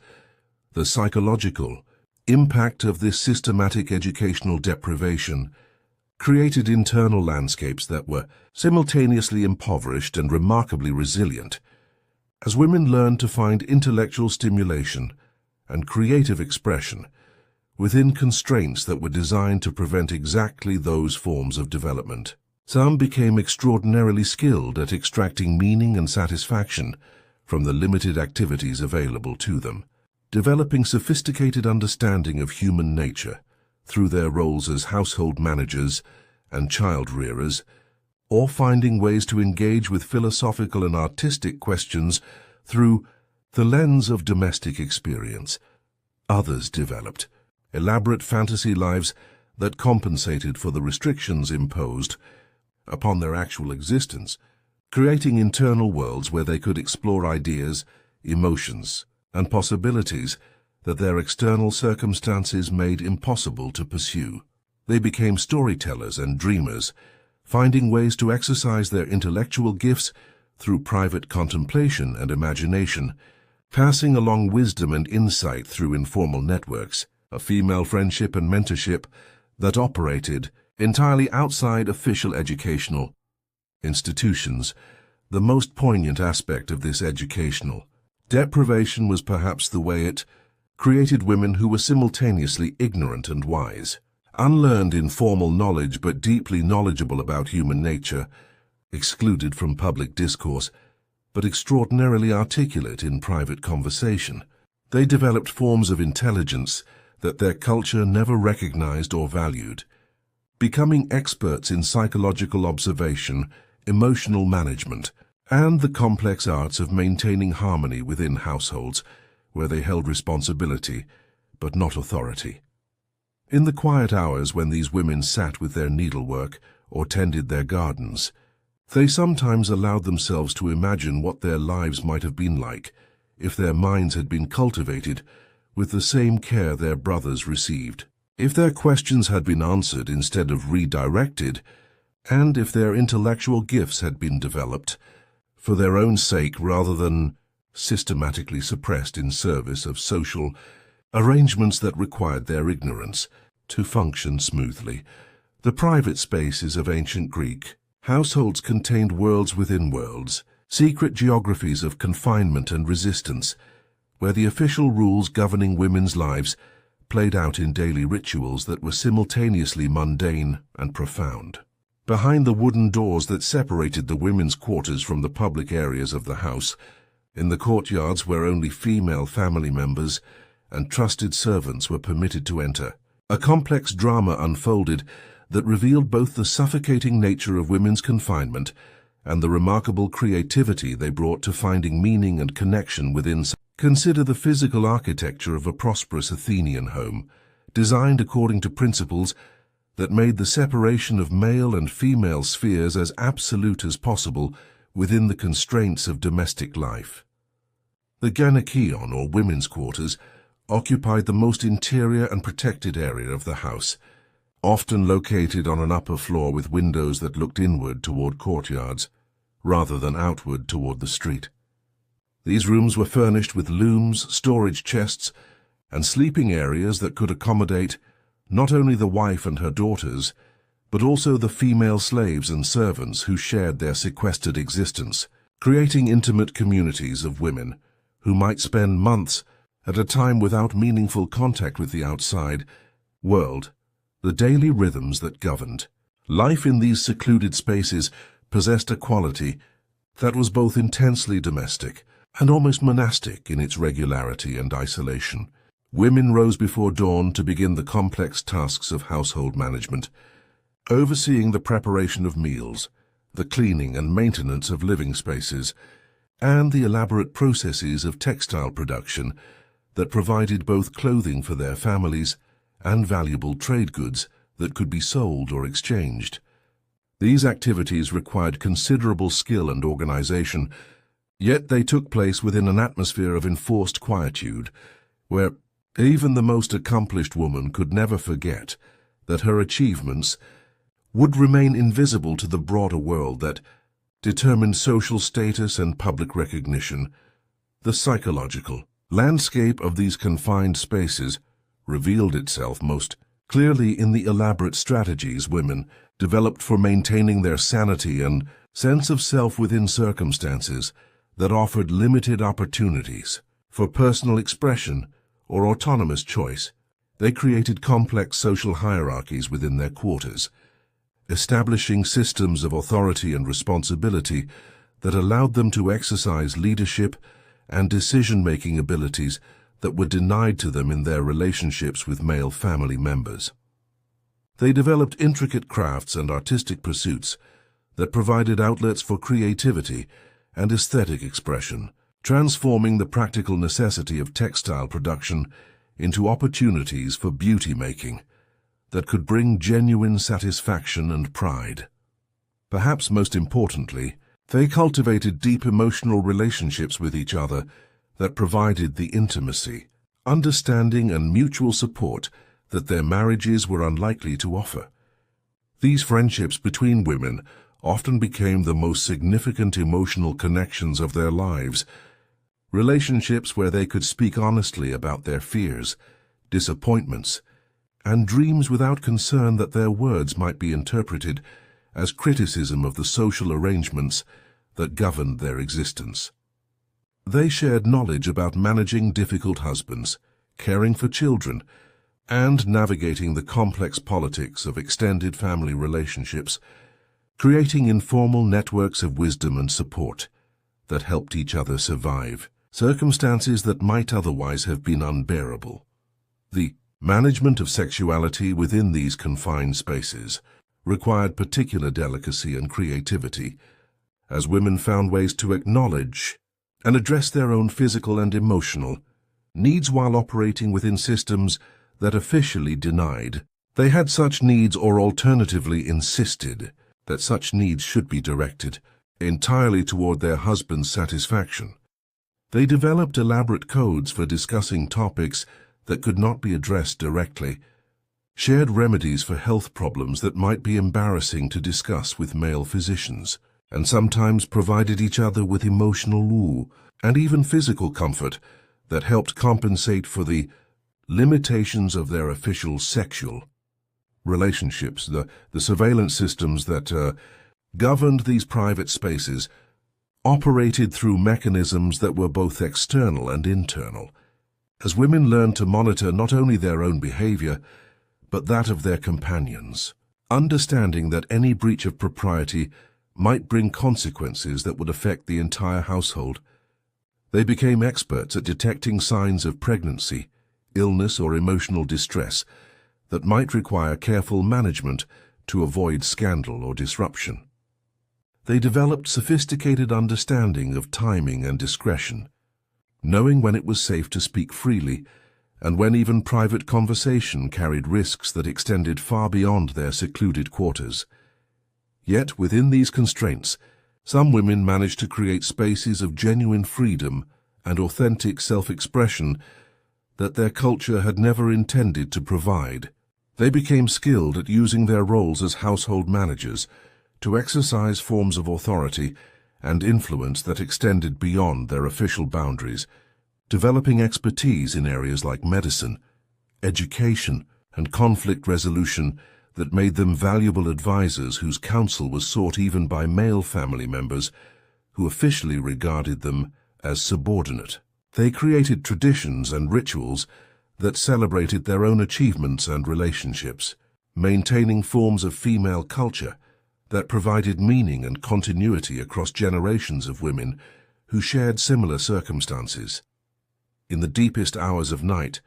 The psychological impact of this systematic educational deprivation created internal landscapes that were simultaneously impoverished and remarkably resilient. As women learned to find intellectual stimulation and creative expression within constraints that were designed to prevent exactly those forms of development, some became extraordinarily skilled at extracting meaning and satisfaction from the limited activities available to them, developing sophisticated understanding of human nature through their roles as household managers and child rearers, or finding ways to engage with philosophical and artistic questions through the lens of domestic experience. Others developed elaborate fantasy lives that compensated for the restrictions imposed upon their actual existence, creating internal worlds where they could explore ideas, emotions, and possibilities that their external circumstances made impossible to pursue. They became storytellers and dreamers, finding ways to exercise their intellectual gifts through private contemplation and imagination, passing along wisdom and insight through informal networks, a female friendship and mentorship that operated entirely outside official educational institutions. The most poignant aspect of this educational deprivation was perhaps the way it created women who were simultaneously ignorant and wise, unlearned in formal knowledge but deeply knowledgeable about human nature, excluded from public discourse, but extraordinarily articulate in private conversation. They developed forms of intelligence that their culture never recognized or valued, becoming experts in psychological observation, emotional management, and the complex arts of maintaining harmony within households where they held responsibility but not authority. In the quiet hours when these women sat with their needlework or tended their gardens, they sometimes allowed themselves to imagine what their lives might have been like if their minds had been cultivated with the same care their brothers received, if their questions had been answered instead of redirected, and if their intellectual gifts had been developed for their own sake rather than systematically suppressed in service of social arrangements that required their ignorance to function smoothly. The private spaces of ancient Greek households contained worlds within worlds, secret geographies of confinement and resistance, where the official rules governing women's lives played out in daily rituals that were simultaneously mundane and profound. Behind the wooden doors that separated the women's quarters from the public areas of the house, in the courtyards where only female family members and trusted servants were permitted to enter, a complex drama unfolded that revealed both the suffocating nature of women's confinement and the remarkable creativity they brought to finding meaning and connection within. Consider the physical architecture of a prosperous Athenian home, designed according to principles that made the separation of male and female spheres as absolute as possible within the constraints of domestic life. The gynaikeon, or women's quarters, occupied the most interior and protected area of the house, often located on an upper floor with windows that looked inward toward courtyards, rather than outward toward the street. These rooms were furnished with looms, storage chests, and sleeping areas that could accommodate not only the wife and her daughters, but also the female slaves and servants who shared their sequestered existence, creating intimate communities of women who might spend months at a time without meaningful contact with the outside world. The daily rhythms that governed life in these secluded spaces possessed a quality that was both intensely domestic and almost monastic in its regularity and isolation. Women rose before dawn to begin the complex tasks of household management, overseeing the preparation of meals, the cleaning and maintenance of living spaces, and the elaborate processes of textile production that provided both clothing for their families and valuable trade goods that could be sold or exchanged. These activities required considerable skill and organization, yet they took place within an atmosphere of enforced quietude, where even the most accomplished woman could never forget that her achievements would remain invisible to the broader world that determined social status and public recognition. The psychological landscape of these confined spaces revealed itself most clearly in the elaborate strategies women developed for maintaining their sanity and sense of self within circumstances that offered limited opportunities for personal expression or autonomous choice. They created complex social hierarchies within their quarters, establishing systems of authority and responsibility that allowed them to exercise leadership and decision-making abilities that were denied to them in their relationships with male family members. They developed intricate crafts and artistic pursuits that provided outlets for creativity and aesthetic expression, transforming the practical necessity of textile production into opportunities for beauty-making that could bring genuine satisfaction and pride. Perhaps most importantly, they cultivated deep emotional relationships with each other that provided the intimacy, understanding, and mutual support that their marriages were unlikely to offer. These friendships between women often became the most significant emotional connections of their lives, relationships where they could speak honestly about their fears, disappointments, and dreams without concern that their words might be interpreted as criticism of the social arrangements that governed their existence. They shared knowledge about managing difficult husbands, caring for children, and navigating the complex politics of extended family relationships, creating informal networks of wisdom and support that helped each other survive circumstances that might otherwise have been unbearable. The management of sexuality within these confined spaces required particular delicacy and creativity, as women found ways to acknowledge and address their own physical and emotional needs while operating within systems that officially denied they had such needs, or alternatively insisted that such needs should be directed entirely toward their husband's satisfaction. They developed elaborate codes for discussing topics that could not be addressed directly, shared remedies for health problems that might be embarrassing to discuss with male physicians, and sometimes provided each other with emotional woo and even physical comfort that helped compensate for the limitations of their official sexual relationships. The surveillance systems that governed these private spaces operated through mechanisms that were both external and internal, as women learned to monitor not only their own behavior, but that of their companions, understanding that any breach of propriety might bring consequences that would affect the entire household. They became experts at detecting signs of pregnancy, illness, or emotional distress that might require careful management to avoid scandal or disruption. They developed sophisticated understanding of timing and discretion, knowing when it was safe to speak freely and when even private conversation carried risks that extended far beyond their secluded quarters. Yet within these constraints, some women managed to create spaces of genuine freedom and authentic self-expression that their culture had never intended to provide. They became skilled at using their roles as household managers to exercise forms of authority and influence that extended beyond their official boundaries, developing expertise in areas like medicine, education, and conflict resolution that made them valuable advisors whose counsel was sought even by male family members who officially regarded them as subordinate. They created traditions and rituals that celebrated their own achievements and relationships, maintaining forms of female culture that provided meaning and continuity across generations of women who shared similar circumstances. In the deepest hours of night,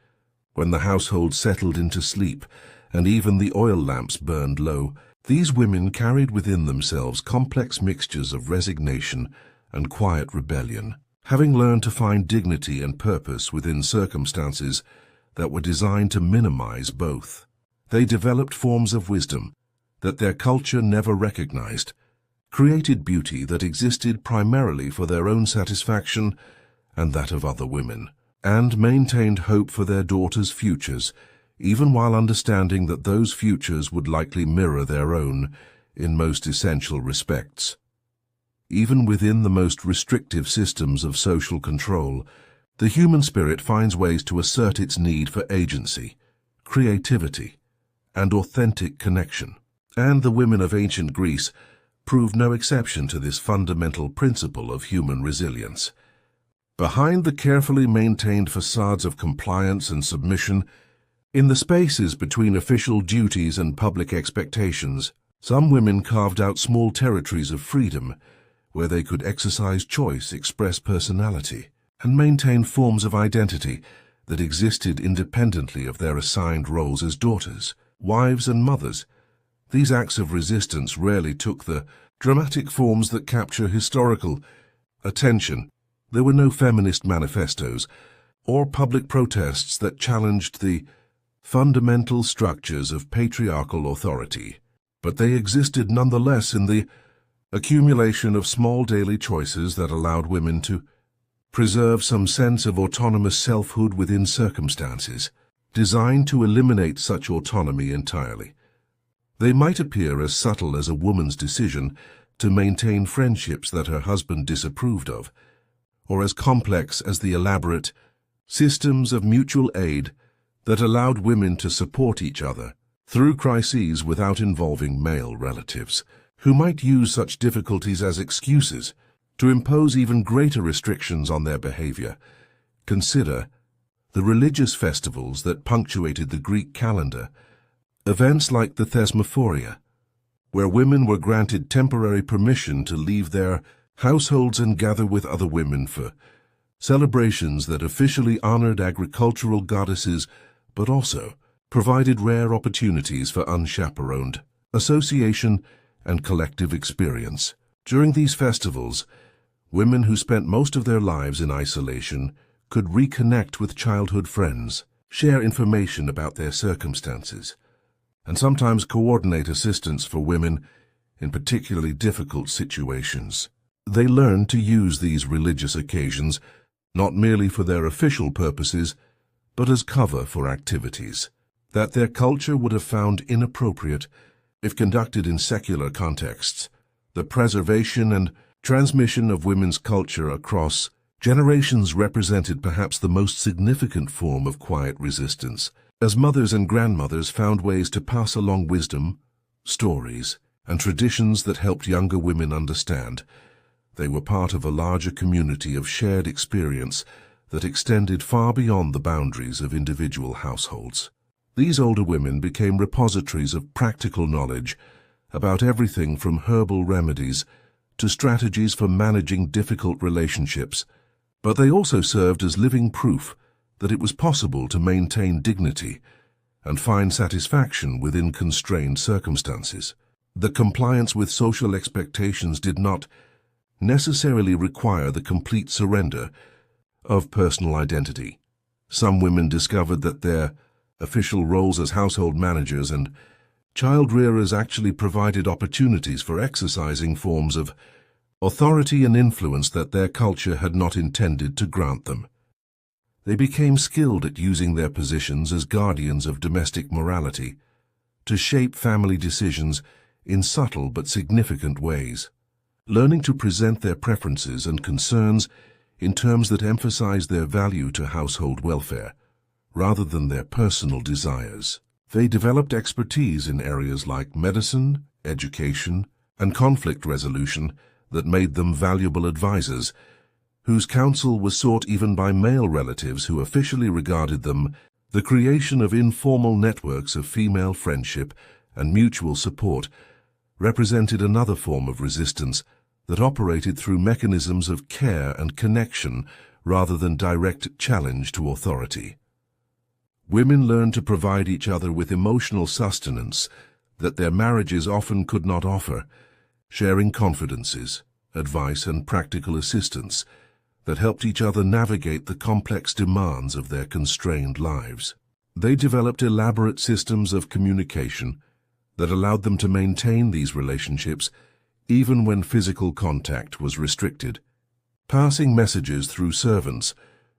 when the household settled into sleep and even the oil lamps burned low, these women carried within themselves complex mixtures of resignation and quiet rebellion, having learned to find dignity and purpose within circumstances that were designed to minimize both. They developed forms of wisdom that their culture never recognized, created beauty that existed primarily for their own satisfaction and that of other women, and maintained hope for their daughters' futures, even while understanding that those futures would likely mirror their own in most essential respects. Even within the most restrictive systems of social control, the human spirit finds ways to assert its need for agency, creativity, and authentic connection. And the women of ancient Greece proved no exception to this fundamental principle of human resilience. Behind the carefully maintained facades of compliance and submission, in the spaces between official duties and public expectations, some women carved out small territories of freedom where they could exercise choice, express personality, and maintain forms of identity that existed independently of their assigned roles as daughters, wives, and mothers. These acts of resistance rarely took the dramatic forms that capture historical attention. There were no feminist manifestos or public protests that challenged the fundamental structures of patriarchal authority, but they existed nonetheless in the accumulation of small daily choices that allowed women to preserve some sense of autonomous selfhood within circumstances designed to eliminate such autonomy entirely. They might appear as subtle as a woman's decision to maintain friendships that her husband disapproved of, or as complex as the elaborate systems of mutual aid that allowed women to support each other through crises without involving male relatives, who might use such difficulties as excuses to impose even greater restrictions on their behavior. Consider the religious festivals that punctuated the Greek calendar, events like the Thesmophoria, where women were granted temporary permission to leave their households and gather with other women for celebrations that officially honored agricultural goddesses but also provided rare opportunities for unchaperoned association and collective experience. During these festivals, women who spent most of their lives in isolation could reconnect with childhood friends, share information about their circumstances, and sometimes coordinate assistance for women in particularly difficult situations. They learned to use these religious occasions not merely for their official purposes, but as cover for activities that their culture would have found inappropriate if conducted in secular contexts. The preservation and transmission of women's culture across generations represented perhaps the most significant form of quiet resistance, as mothers and grandmothers found ways to pass along wisdom, stories, and traditions that helped younger women understand They were part of a larger community of shared experience that extended far beyond the boundaries of individual households. These older women became repositories of practical knowledge about everything from herbal remedies to strategies for managing difficult relationships, but they also served as living proof that it was possible to maintain dignity and find satisfaction within constrained circumstances. The compliance with social expectations did not necessarily require the complete surrender of personal identity. Some women discovered that their official roles as household managers and child rearers actually provided opportunities for exercising forms of authority and influence that their culture had not intended to grant them. They became skilled at using their positions as guardians of domestic morality to shape family decisions in subtle but significant ways, learning to present their preferences and concerns in terms that emphasize their value to household welfare, rather than their personal desires. They developed expertise in areas like medicine, education, and conflict resolution that made them valuable advisors, whose counsel was sought even by male relatives who officially regarded them. The creation of informal networks of female friendship and mutual support represented another form of resistance that operated through mechanisms of care and connection rather than direct challenge to authority. Women learned to provide each other with emotional sustenance that their marriages often could not offer, sharing confidences, advice, and practical assistance that helped each other navigate the complex demands of their constrained lives. They developed elaborate systems of communication that allowed them to maintain these relationships even when physical contact was restricted, passing messages through servants,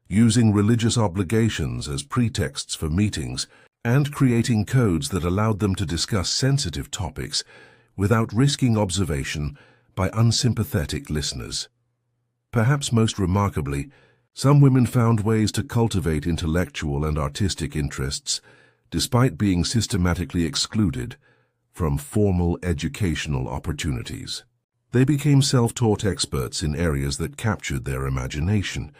using religious obligations as pretexts for meetings, and creating codes that allowed them to discuss sensitive topics without risking observation by unsympathetic listeners. Perhaps most remarkably, some women found ways to cultivate intellectual and artistic interests despite being systematically excluded from formal educational opportunities. They became self-taught experts in areas that captured their imagination,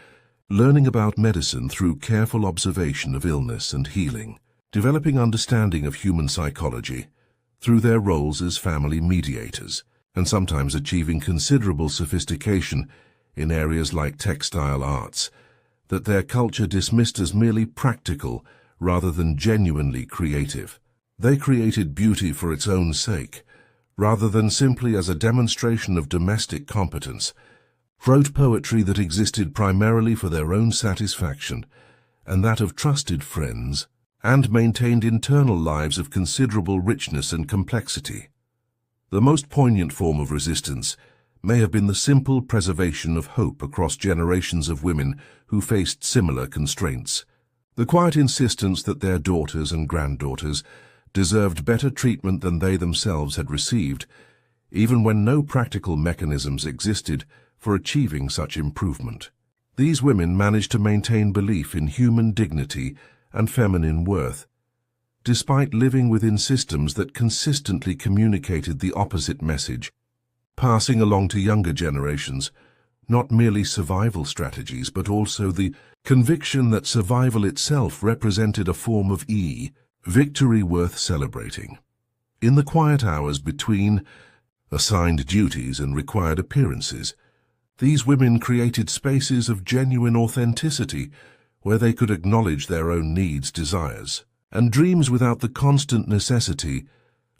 learning about medicine through careful observation of illness and healing, developing understanding of human psychology through their roles as family mediators, and sometimes achieving considerable sophistication in areas like textile arts that their culture dismissed as merely practical rather than genuinely creative. They created beauty for its own sake, rather than simply as a demonstration of domestic competence, wrote poetry that existed primarily for their own satisfaction and that of trusted friends, and maintained internal lives of considerable richness and complexity. The most poignant form of resistance may have been the simple preservation of hope across generations of women who faced similar constraints. The quiet insistence that their daughters and granddaughters deserved better treatment than they themselves had received, even when no practical mechanisms existed for achieving such improvement. These women managed to maintain belief in human dignity and feminine worth, despite living within systems that consistently communicated the opposite message, passing along to younger generations not merely survival strategies but also the conviction that survival itself represented a form of victory worth celebrating. In the quiet hours between assigned duties and required appearances, these women created spaces of genuine authenticity where they could acknowledge their own needs, desires, and dreams without the constant necessity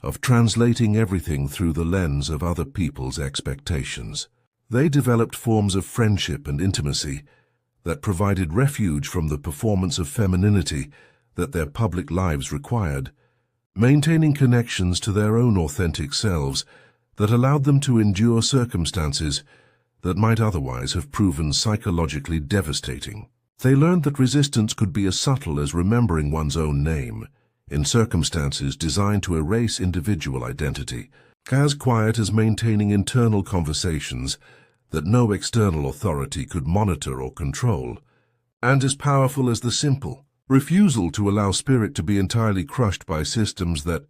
of translating everything through the lens of other people's expectations. They developed forms of friendship and intimacy that provided refuge from the performance of femininity that their public lives required, maintaining connections to their own authentic selves that allowed them to endure circumstances that might otherwise have proven psychologically devastating. They learned that resistance could be as subtle as remembering one's own name in circumstances designed to erase individual identity, as quiet as maintaining internal conversations that no external authority could monitor or control, and as powerful as the simple refusal to allow spirit to be entirely crushed by systems that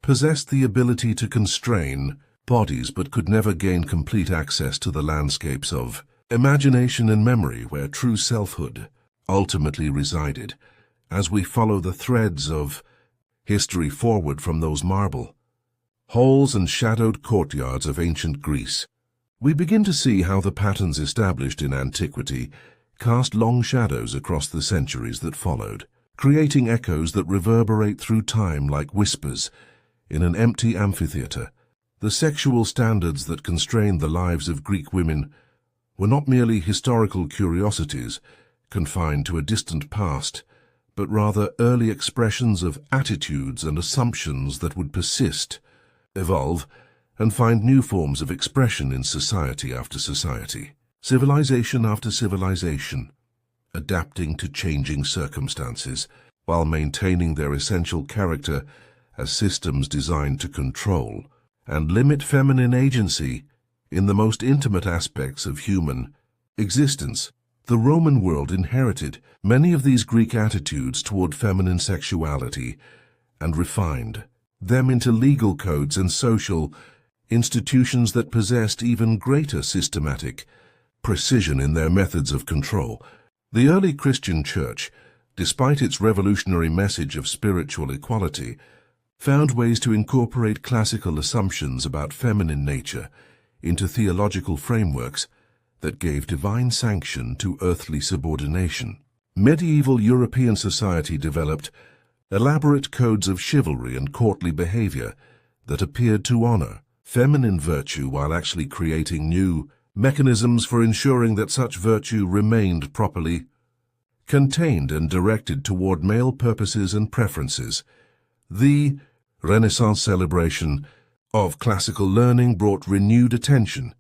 possessed the ability to constrain bodies but could never gain complete access to the landscapes of imagination and memory where true selfhood ultimately resided. As we follow the threads of history forward from those marble halls and shadowed courtyards of ancient Greece, we begin to see how the patterns established in antiquity cast long shadows across the centuries that followed, creating echoes that reverberate through time like whispers in an empty amphitheater. The sexual standards that constrained the lives of Greek women were not merely historical curiosities confined to a distant past, but rather early expressions of attitudes and assumptions that would persist, evolve, and find new forms of expression in society after society, civilization after civilization, adapting to changing circumstances while maintaining their essential character as systems designed to control and limit feminine agency in the most intimate aspects of human existence. The Roman world inherited many of these Greek attitudes toward feminine sexuality and refined them into legal codes and social institutions that possessed even greater systematic precision in their methods of control. The early Christian Church, despite its revolutionary message of spiritual equality, found ways to incorporate classical assumptions about feminine nature into theological frameworks that gave divine sanction to earthly subordination. Medieval European society developed elaborate codes of chivalry and courtly behavior that appeared to honor feminine virtue while actually creating new mechanisms for ensuring that such virtue remained properly contained and directed toward male purposes and preferences. The Renaissance celebration of classical learning brought renewed attention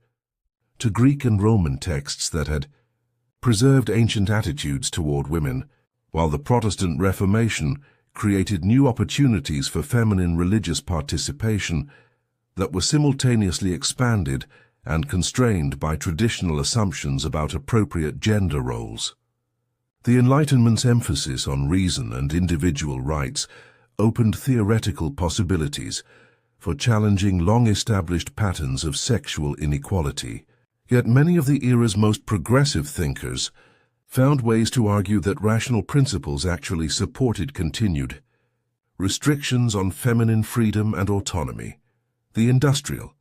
to Greek and Roman texts that had preserved ancient attitudes toward women, while the Protestant Reformation created new opportunities for feminine religious participation that were simultaneously expanded and constrained by traditional assumptions about appropriate gender roles. The Enlightenment's emphasis on reason and individual rights opened theoretical possibilities for challenging long-established patterns of sexual inequality. Yet many of the era's most progressive thinkers found ways to argue that rational principles actually supported continued restrictions on feminine freedom and autonomy. The industrial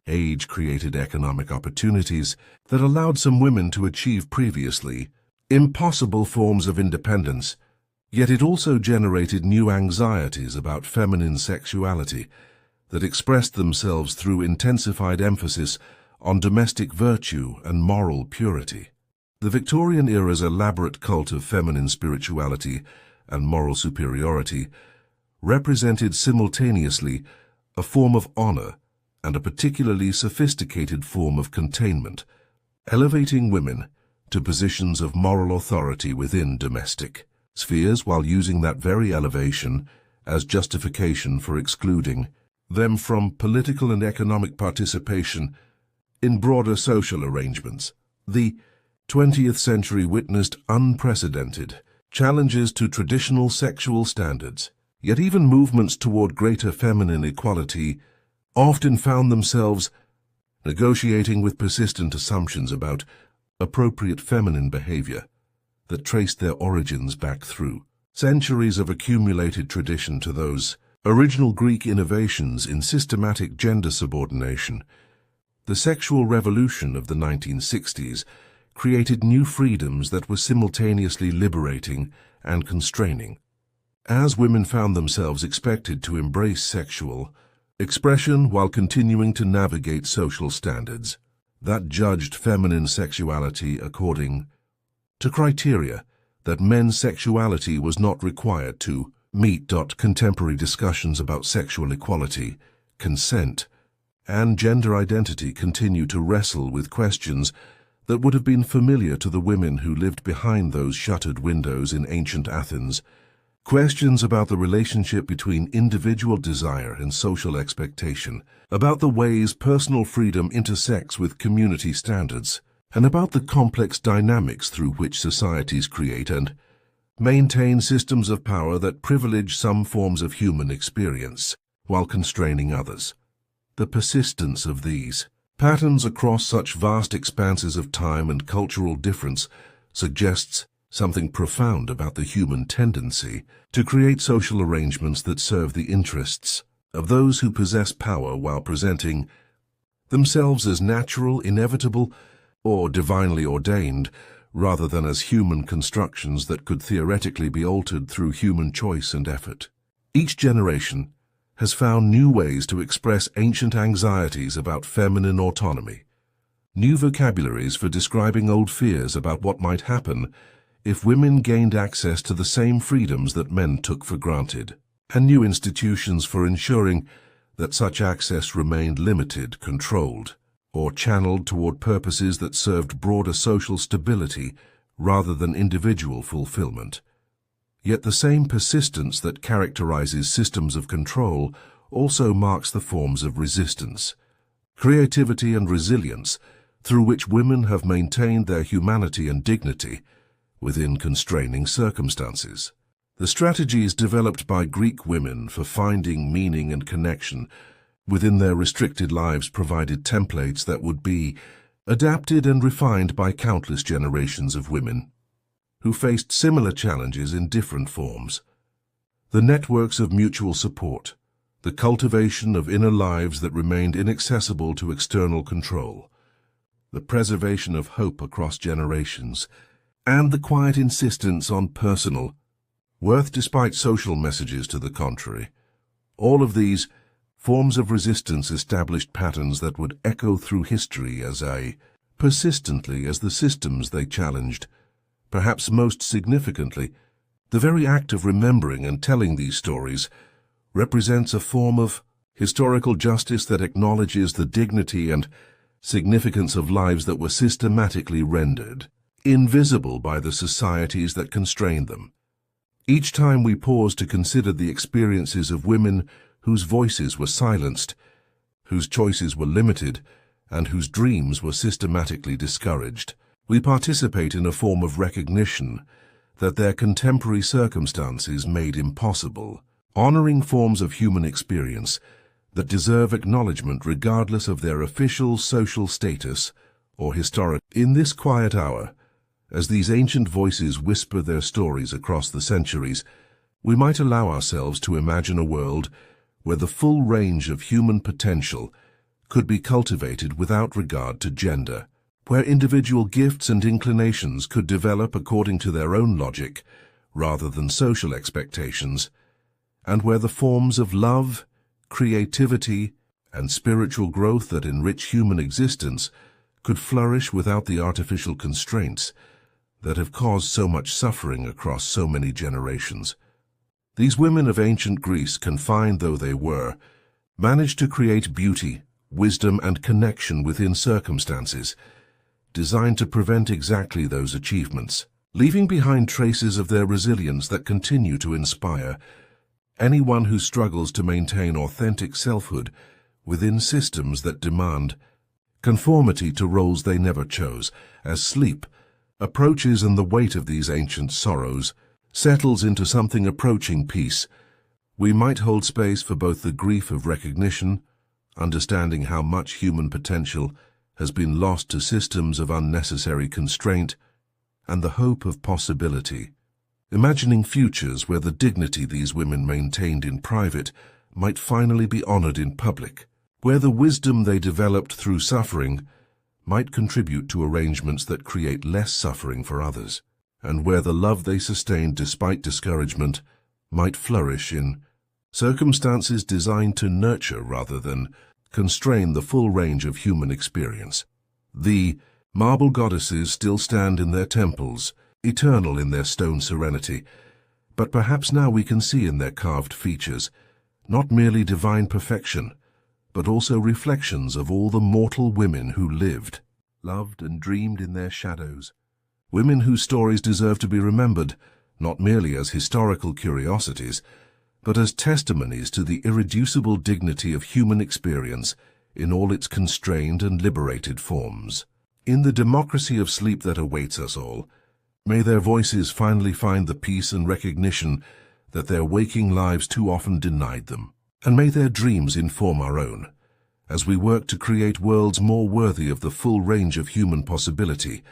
age created economic opportunities that allowed some women to achieve previously impossible forms of independence, yet it also generated new anxieties about feminine sexuality that expressed themselves through intensified emphasis on domestic virtue and moral purity. The Victorian era's elaborate cult of feminine spirituality and moral superiority represented simultaneously a form of honor and a particularly sophisticated form of containment, elevating women to positions of moral authority within domestic spheres while using that very elevation as justification for excluding them from political and economic participation in broader social arrangements. The 20th century witnessed unprecedented challenges to traditional sexual standards, yet even movements toward greater feminine equality often found themselves negotiating with persistent assumptions about appropriate feminine behavior that traced their origins back through centuries of accumulated tradition to those original Greek innovations in systematic gender subordination. The sexual revolution of the 1960s created new freedoms that were simultaneously liberating and constraining. As women found themselves expected to embrace sexual expression while continuing to navigate social standards that judged feminine sexuality according to criteria that men's sexuality was not required to meet. Contemporary discussions about sexual equality, consent, and gender identity continue to wrestle with questions that would have been familiar to the women who lived behind those shuttered windows in ancient Athens. Questions about the relationship between individual desire and social expectation, about the ways personal freedom intersects with community standards, and about the complex dynamics through which societies create and maintain systems of power that privilege some forms of human experience while constraining others. the persistence of these patterns across such vast expanses of time and cultural difference suggests something profound about the human tendency to create social arrangements that serve the interests of those who possess power while presenting themselves as natural, inevitable, or divinely ordained, rather than as human constructions that could theoretically be altered through human choice and effort. Each generation has found new ways to express ancient anxieties about feminine autonomy, new vocabularies for describing old fears about what might happen if women gained access to the same freedoms that men took for granted, and new institutions for ensuring that such access remained limited, controlled, or channeled toward purposes that served broader social stability rather than individual fulfillment. Yet the same persistence that characterizes systems of control also marks the forms of resistance, creativity and resilience through which women have maintained their humanity and dignity within constraining circumstances. The strategies developed by Greek women for finding meaning and connection within their restricted lives provided templates that would be adapted and refined by countless generations of women who faced similar challenges in different forms. The networks of mutual support, the cultivation of inner lives that remained inaccessible to external control, the preservation of hope across generations, and the quiet insistence on personal worth despite social messages to the contrary. All of these forms of resistance established patterns that would echo through history as persistently as the systems they challenged. Perhaps most significantly, the very act of remembering and telling these stories represents a form of historical justice that acknowledges the dignity and significance of lives that were systematically rendered invisible by the societies that constrained them. Each time we pause to consider the experiences of women whose voices were silenced, whose choices were limited, and whose dreams were systematically discouraged, we participate in a form of recognition that their contemporary circumstances made impossible, honoring forms of human experience that deserve acknowledgement regardless of their official social status or historic. In this quiet hour, as these ancient voices whisper their stories across the centuries, we might allow ourselves to imagine a world where the full range of human potential could be cultivated without regard to gender, where individual gifts and inclinations could develop according to their own logic rather than social expectations, and where the forms of love, creativity, and spiritual growth that enrich human existence could flourish without the artificial constraints that have caused so much suffering across so many generations. These women of ancient Greece, confined though they were, managed to create beauty, wisdom, and connection within circumstances designed to prevent exactly those achievements, leaving behind traces of their resilience that continue to inspire anyone who struggles to maintain authentic selfhood within systems that demand conformity to roles they never chose. As sleep approaches and the weight of these ancient sorrows settles into something approaching peace, we might hold space for both the grief of recognition, understanding how much human potential has been lost to systems of unnecessary constraint, and the hope of possibility, imagining futures where the dignity these women maintained in private might finally be honored in public, where the wisdom they developed through suffering might contribute to arrangements that create less suffering for others, and where the love they sustained despite discouragement might flourish in circumstances designed to nurture rather than constrain the full range of human experience. The marble goddesses still stand in their temples, eternal in their stone serenity, but perhaps now we can see in their carved features not merely divine perfection, but also reflections of all the mortal women who lived, loved, and dreamed in their shadows. Women whose stories deserve to be remembered, not merely as historical curiosities, but as testimonies to the irreducible dignity of human experience in all its constrained and liberated forms. In the democracy of sleep that awaits us all, may their voices finally find the peace and recognition that their waking lives too often denied them. And may their dreams inform our own, as we work to create worlds more worthy of the full range of human possibility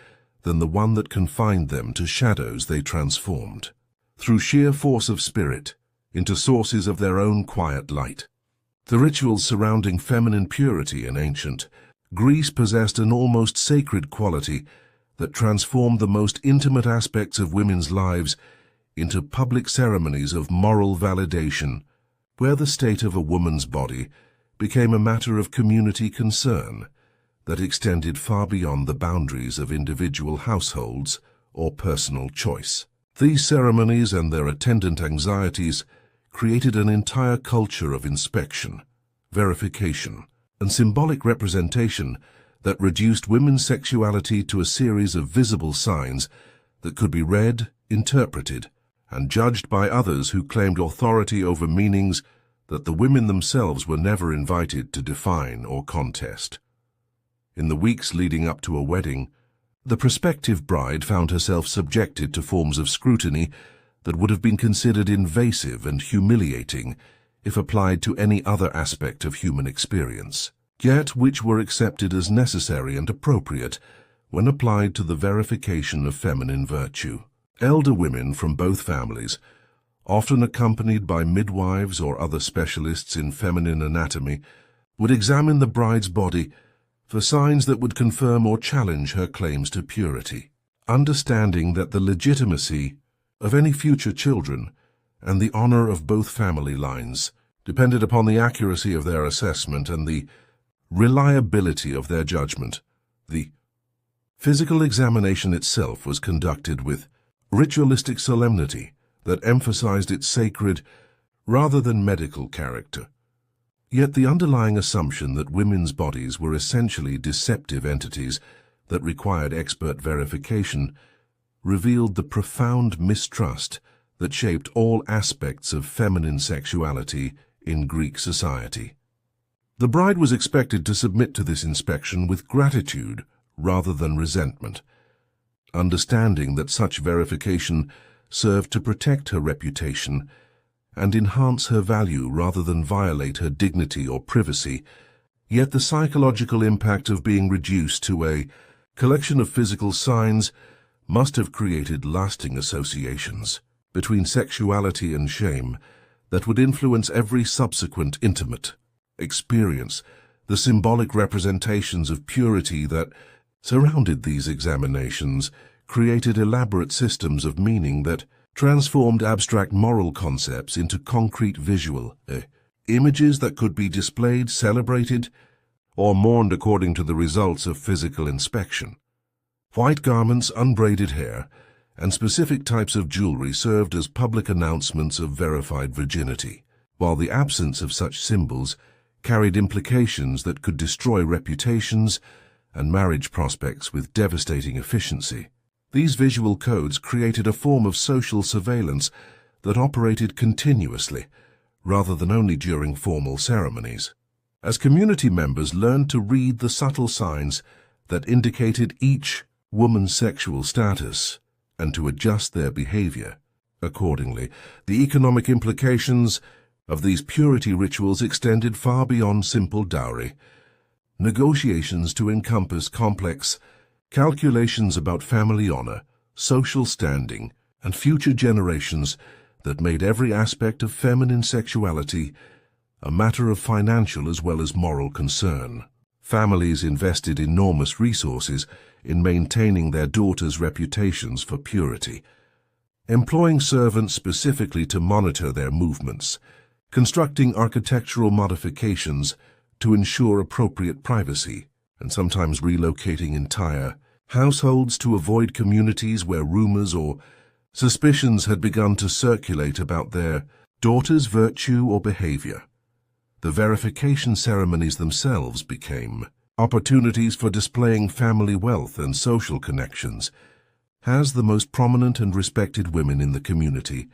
than the one that confined them to shadows they transformed, through sheer force of spirit, into sources of their own quiet light. The rituals surrounding feminine purity in ancient Greece possessed an almost sacred quality that transformed the most intimate aspects of women's lives into public ceremonies of moral validation, where the state of a woman's body became a matter of community concern that extended far beyond the boundaries of individual households or personal choice. These ceremonies and their attendant anxieties created an entire culture of inspection, verification, and symbolic representation that reduced women's sexuality to a series of visible signs that could be read, interpreted, and judged by others who claimed authority over meanings that the women themselves were never invited to define or contest. In the weeks leading up to a wedding, the prospective bride found herself subjected to forms of scrutiny that would have been considered invasive and humiliating if applied to any other aspect of human experience, yet which were accepted as necessary and appropriate when applied to the verification of feminine virtue. Elder women from both families, often accompanied by midwives or other specialists in feminine anatomy, would examine the bride's body for signs that would confirm or challenge her claims to purity, understanding that the legitimacy of any future children and the honor of both family lines depended upon the accuracy of their assessment and the reliability of their judgment. The physical examination itself was conducted with ritualistic solemnity that emphasized its sacred rather than medical character. Yet the underlying assumption that women's bodies were essentially deceptive entities that required expert verification revealed the profound mistrust that shaped all aspects of feminine sexuality in Greek society. The bride was expected to submit to this inspection with gratitude rather than resentment, understanding that such verification served to protect her reputation and enhance her value rather than violate her dignity or privacy. Yet the psychological impact of being reduced to a collection of physical signs must have created lasting associations between sexuality and shame that would influence every subsequent intimate experience. The symbolic representations of purity that surrounded these examinations created elaborate systems of meaning that transformed abstract moral concepts into concrete visual images that could be displayed, celebrated, or mourned according to the results of physical inspection. White garments, unbraided hair, and specific types of jewelry served as public announcements of verified virginity, while the absence of such symbols carried implications that could destroy reputations and marriage prospects with devastating efficiency. These visual codes created a form of social surveillance that operated continuously, rather than only during formal ceremonies. As community members learned to read the subtle signs that indicated each woman's sexual status and to adjust their behavior accordingly, the economic implications of these purity rituals extended far beyond simple dowry. Negotiations to encompass complex calculations about family honor, social standing, and future generations that made every aspect of feminine sexuality a matter of financial as well as moral concern. Families invested enormous resources in maintaining their daughters' reputations for purity, employing servants specifically to monitor their movements, constructing architectural modifications to ensure appropriate privacy, and sometimes relocating entire households to avoid communities where rumors or suspicions had begun to circulate about their daughter's virtue or behavior. The verification ceremonies themselves became opportunities for displaying family wealth and social connections, as the most prominent and respected women in the community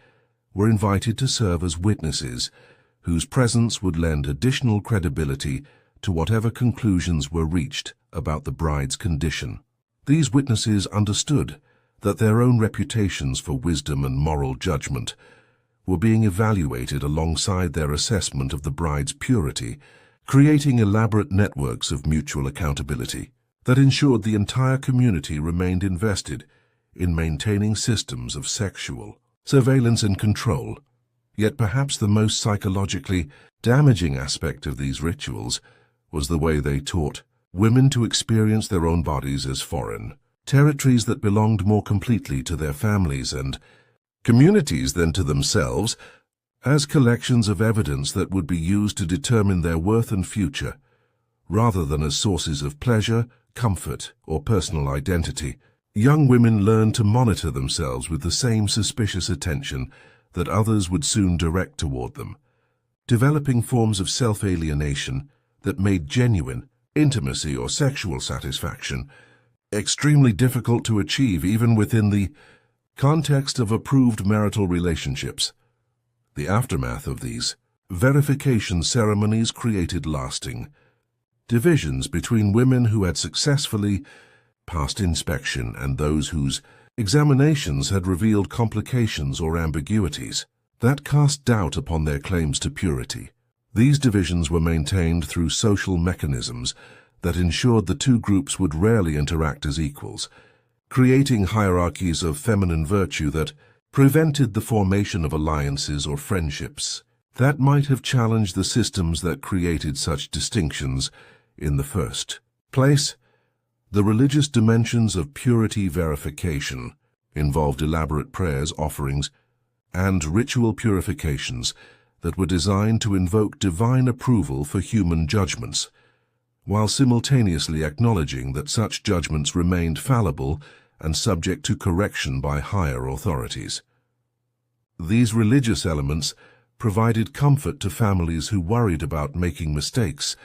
were invited to serve as witnesses whose presence would lend additional credibility to whatever conclusions were reached about the bride's condition. These witnesses understood that their own reputations for wisdom and moral judgment were being evaluated alongside their assessment of the bride's purity creating elaborate networks of mutual accountability that ensured the entire community remained invested in maintaining systems of sexual surveillance and control. Yet perhaps the most psychologically damaging aspect of these rituals was the way they taught women to experience their own bodies as foreign territories that belonged more completely to their families and communities than to themselves, as collections of evidence that would be used to determine their worth and future, rather than as sources of pleasure, comfort, or personal identity. Young women learned to monitor themselves with the same suspicious attention that others would soon direct toward them, developing forms of self-alienation that made genuine intimacy or sexual satisfaction extremely difficult to achieve even within the context of approved marital relationships. The aftermath of these verification ceremonies created lasting divisions between women who had successfully passed inspection and those whose examinations had revealed complications or ambiguities that cast doubt upon their claims to purity. These divisions were maintained through social mechanisms that ensured the two groups would rarely interact as equals, creating hierarchies of feminine virtue that prevented the formation of alliances or friendships that might have challenged the systems that created such distinctions in the first place. The religious dimensions of purity verification involved elaborate prayers, offerings, and ritual purifications that were designed to invoke divine approval for human judgments, while simultaneously acknowledging that such judgments remained fallible and subject to correction by higher authorities. These religious elements provided comfort to families who worried about making mistakes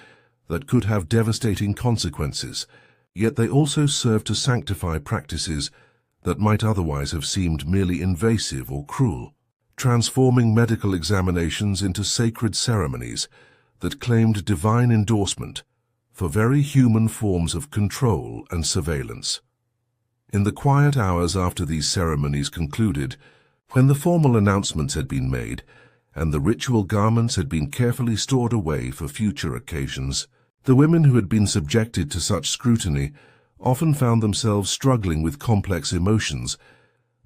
that could have devastating consequences, yet they also served to sanctify practices that might otherwise have seemed merely invasive or cruel, transforming medical examinations into sacred ceremonies that claimed divine endorsement for very human forms of control and surveillance. In the quiet hours after these ceremonies concluded, when the formal announcements had been made and the ritual garments had been carefully stored away for future occasions, the women who had been subjected to such scrutiny often found themselves struggling with complex emotions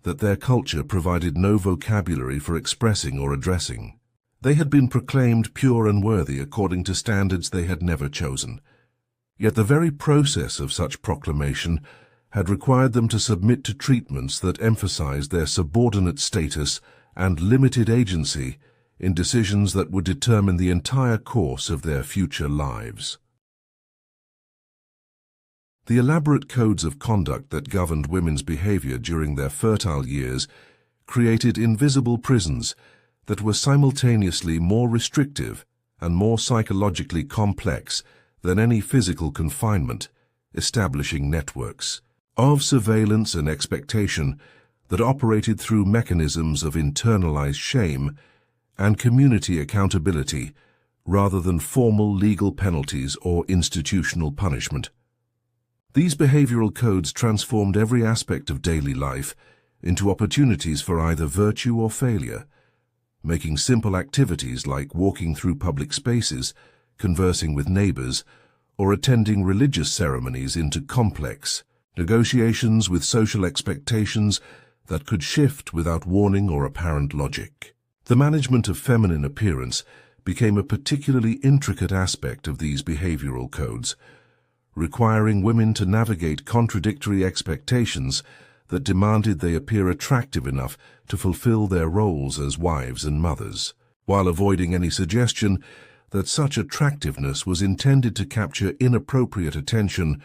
that their culture provided no vocabulary for expressing or addressing. They had been proclaimed pure and worthy according to standards they had never chosen. Yet the very process of such proclamation had required them to submit to treatments that emphasized their subordinate status and limited agency in decisions that would determine the entire course of their future lives. The elaborate codes of conduct that governed women's behavior during their fertile years created invisible prisons that were simultaneously more restrictive and more psychologically complex than any physical confinement, establishing networks of surveillance and expectation that operated through mechanisms of internalized shame and community accountability rather than formal legal penalties or institutional punishment. These behavioral codes transformed every aspect of daily life into opportunities for either virtue or failure, making simple activities like walking through public spaces, conversing with neighbors, or attending religious ceremonies into complex negotiations with social expectations that could shift without warning or apparent logic. The management of feminine appearance became a particularly intricate aspect of these behavioral codes, requiring women to navigate contradictory expectations that demanded they appear attractive enough to fulfill their roles as wives and mothers, while avoiding any suggestion that such attractiveness was intended to capture inappropriate attention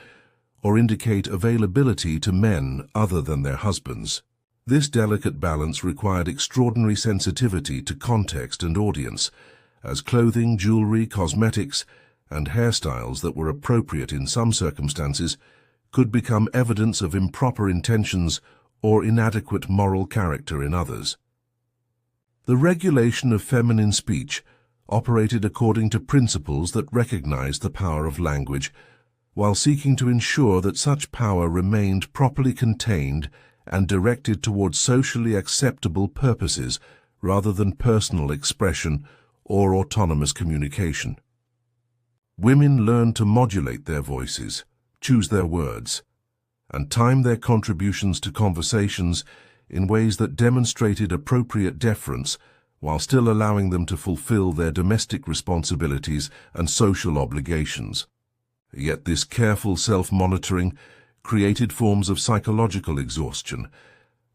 or indicate availability to men other than their husbands. This delicate balance required extraordinary sensitivity to context and audience, as clothing, jewelry, cosmetics, and hairstyles that were appropriate in some circumstances could become evidence of improper intentions or inadequate moral character in others. The regulation of feminine speech operated according to principles that recognized the power of language, while seeking to ensure that such power remained properly contained and directed towards socially acceptable purposes rather than personal expression or autonomous communication. Women learned to modulate their voices, choose their words, and time their contributions to conversations in ways that demonstrated appropriate deference while still allowing them to fulfill their domestic responsibilities and social obligations. Yet this careful self-monitoring created forms of psychological exhaustion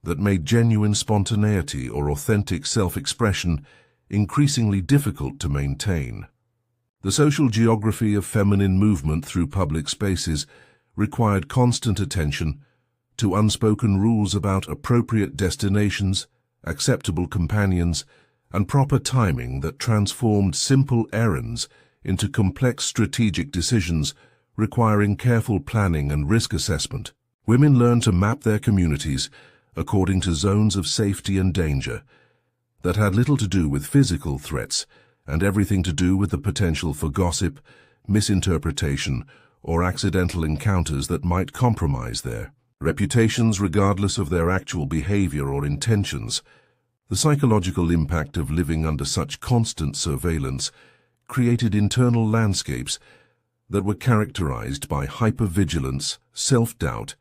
that made genuine spontaneity or authentic self-expression increasingly difficult to maintain. The social geography of feminine movement through public spaces required constant attention to unspoken rules about appropriate destinations, acceptable companions, and proper timing that transformed simple errands into complex strategic decisions requiring careful planning and risk assessment. Women learned to map their communities according to zones of safety and danger that had little to do with physical threats and everything to do with the potential for gossip, misinterpretation, or accidental encounters that might compromise their reputations regardless of their actual behavior or intentions. The psychological impact of living under such constant surveillance created internal landscapes that were characterized by hypervigilance, self-doubt,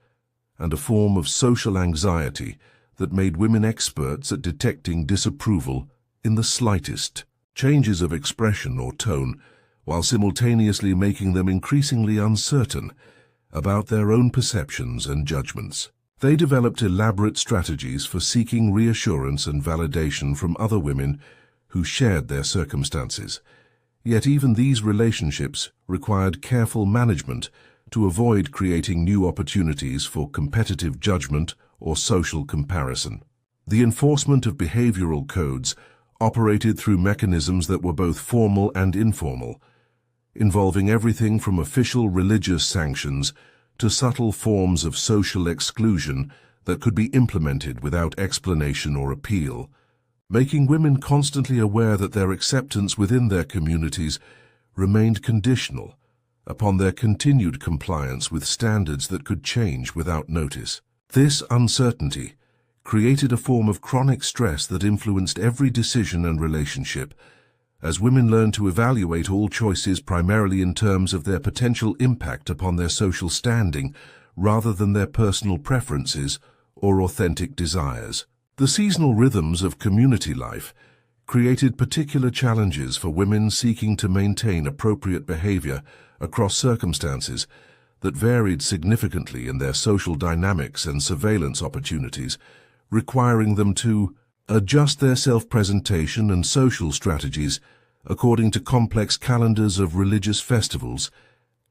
and a form of social anxiety that made women experts at detecting disapproval in the slightest changes of expression or tone, while simultaneously making them increasingly uncertain about their own perceptions and judgments. They developed elaborate strategies for seeking reassurance and validation from other women who shared their circumstances. Yet even these relationships required careful management to avoid creating new opportunities for competitive judgment or social comparison. The enforcement of behavioral codes operated through mechanisms that were both formal and informal, involving everything from official religious sanctions to subtle forms of social exclusion that could be implemented without explanation or appeal, making women constantly aware that their acceptance within their communities remained conditional upon their continued compliance with standards that could change without notice. This uncertainty created a form of chronic stress that influenced every decision and relationship, as women learned to evaluate all choices primarily in terms of their potential impact upon their social standing rather than their personal preferences or authentic desires. The seasonal rhythms of community life created particular challenges for women seeking to maintain appropriate behavior across circumstances that varied significantly in their social dynamics and surveillance opportunities, requiring them to adjust their self-presentation and social strategies according to complex calendars of religious festivals,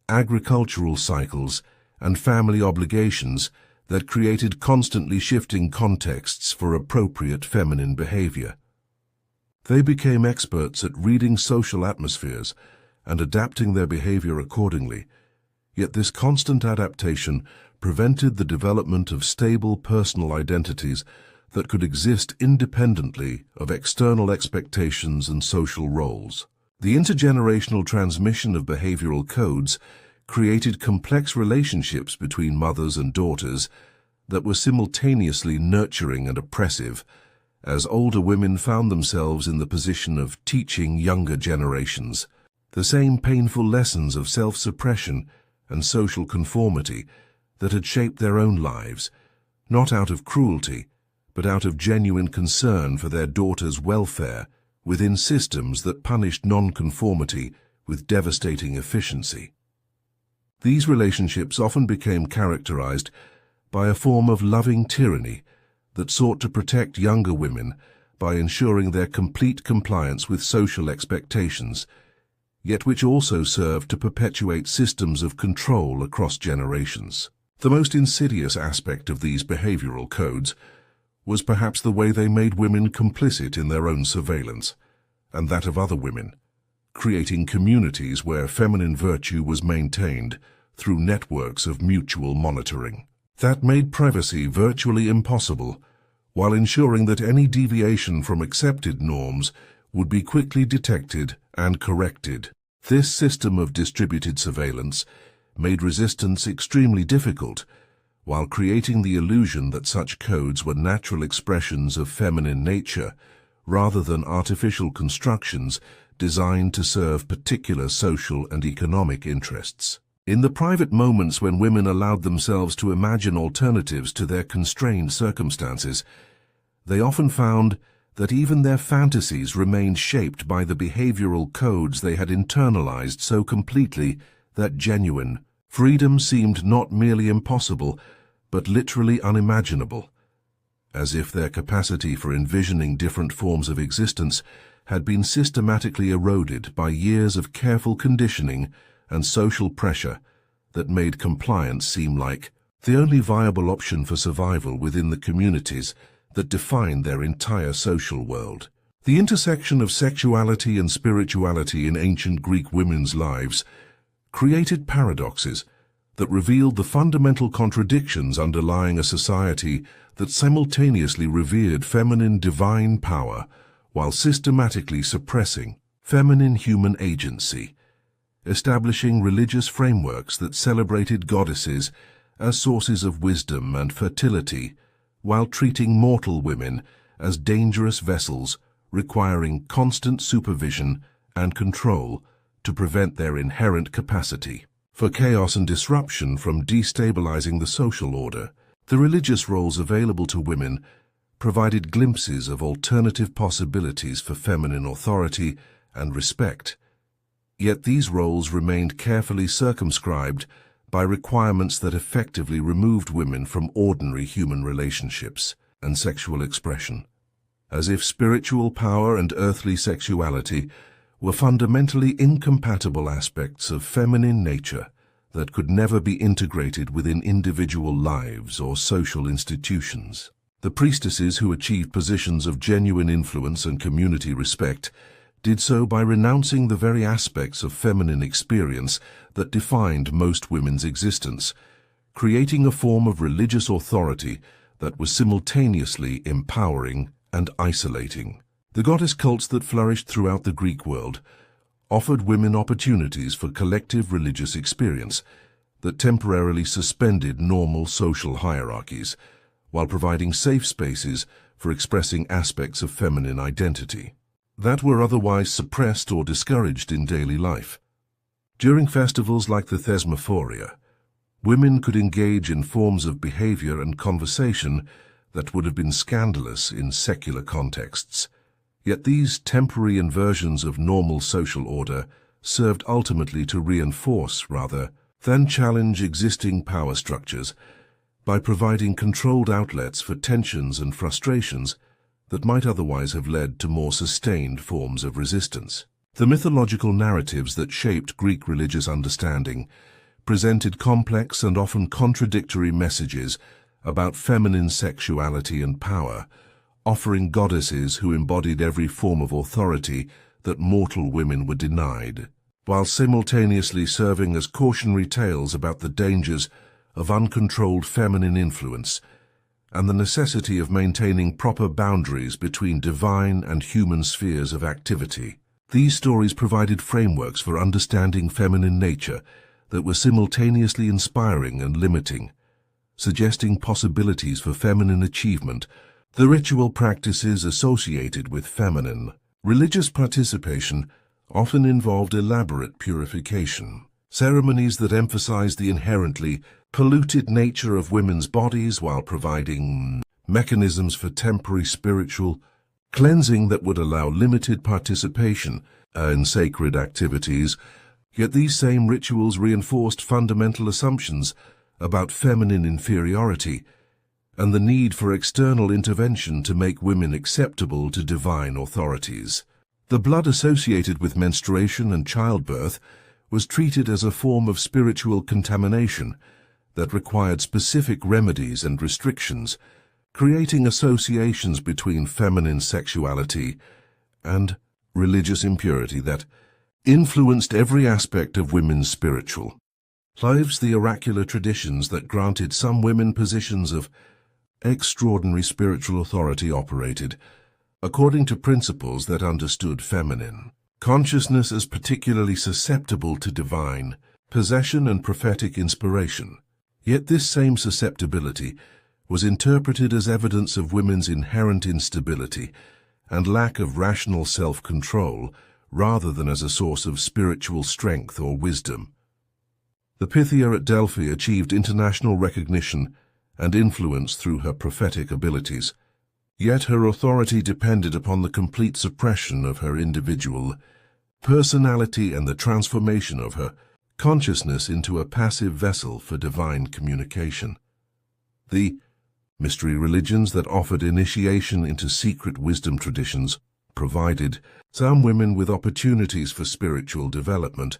agricultural cycles, and family obligations that created constantly shifting contexts for appropriate feminine behavior. They became experts at reading social atmospheres and adapting their behavior accordingly, yet this constant adaptation prevented the development of stable personal identities that could exist independently of external expectations and social roles. The intergenerational transmission of behavioral codes created complex relationships between mothers and daughters that were simultaneously nurturing and oppressive, as older women found themselves in the position of teaching younger generations the same painful lessons of self-suppression and social conformity that had shaped their own lives, not out of cruelty, but out of genuine concern for their daughters' welfare within systems that punished nonconformity with devastating efficiency. These relationships often became characterized by a form of loving tyranny that sought to protect younger women by ensuring their complete compliance with social expectations, yet which also served to perpetuate systems of control across generations. The most insidious aspect of these behavioral codes was perhaps the way they made women complicit in their own surveillance and that of other women, creating communities where feminine virtue was maintained through networks of mutual monitoring. That made privacy virtually impossible, while ensuring that any deviation from accepted norms would be quickly detected and corrected. This system of distributed surveillance made resistance extremely difficult, while creating the illusion that such codes were natural expressions of feminine nature rather than artificial constructions designed to serve particular social and economic interests. In the private moments when women allowed themselves to imagine alternatives to their constrained circumstances, they often found that even their fantasies remained shaped by the behavioral codes they had internalized so completely that genuine freedom seemed not merely impossible, but literally unimaginable, as if their capacity for envisioning different forms of existence had been systematically eroded by years of careful conditioning and social pressure that made compliance seem like the only viable option for survival within the communities that defined their entire social world. The intersection of sexuality and spirituality in ancient Greek women's lives created paradoxes that revealed the fundamental contradictions underlying a society that simultaneously revered feminine divine power while systematically suppressing feminine human agency, establishing religious frameworks that celebrated goddesses as sources of wisdom and fertility, while treating mortal women as dangerous vessels requiring constant supervision and control to prevent their inherent capacity for chaos and disruption from destabilizing the social order. The religious roles available to women provided glimpses of alternative possibilities for feminine authority and respect, yet these roles remained carefully circumscribed by requirements that effectively removed women from ordinary human relationships and sexual expression, as if spiritual power and earthly sexuality were fundamentally incompatible aspects of feminine nature that could never be integrated within individual lives or social institutions. The priestesses who achieved positions of genuine influence and community respect did so by renouncing the very aspects of feminine experience that defined most women's existence, creating a form of religious authority that was simultaneously empowering and isolating. The goddess cults that flourished throughout the Greek world offered women opportunities for collective religious experience that temporarily suspended normal social hierarchies, while providing safe spaces for expressing aspects of feminine identity that were otherwise suppressed or discouraged in daily life. During festivals like the Thesmophoria, women could engage in forms of behavior and conversation that would have been scandalous in secular contexts. Yet these temporary inversions of normal social order served ultimately to reinforce rather than challenge existing power structures by providing controlled outlets for tensions and frustrations that might otherwise have led to more sustained forms of resistance. The mythological narratives that shaped Greek religious understanding presented complex and often contradictory messages about feminine sexuality and power, offering goddesses who embodied every form of authority that mortal women were denied, while simultaneously serving as cautionary tales about the dangers of uncontrolled feminine influence and the necessity of maintaining proper boundaries between divine and human spheres of activity. These stories provided frameworks for understanding feminine nature that were simultaneously inspiring and limiting, suggesting possibilities for feminine achievement. The ritual practices associated with feminine religious participation often involved elaborate purification, ceremonies that emphasized the inherently polluted nature of women's bodies while providing mechanisms for temporary spiritual cleansing that would allow limited participation in sacred activities. Yet these same rituals reinforced fundamental assumptions about feminine inferiority and the need for external intervention to make women acceptable to divine authorities. The blood associated with menstruation and childbirth was treated as a form of spiritual contamination that required specific remedies and restrictions, creating associations between feminine sexuality and religious impurity that influenced every aspect of women's spiritual lives. The oracular traditions that granted some women positions of extraordinary spiritual authority operated according to principles that understood feminine consciousness as particularly susceptible to divine possession and prophetic inspiration. Yet this same susceptibility was interpreted as evidence of women's inherent instability and lack of rational self-control rather than as a source of spiritual strength or wisdom. The Pythia at Delphi achieved international recognition and influence through her prophetic abilities, yet her authority depended upon the complete suppression of her individual personality and the transformation of her consciousness into a passive vessel for divine communication. The mystery religions that offered initiation into secret wisdom traditions provided some women with opportunities for spiritual development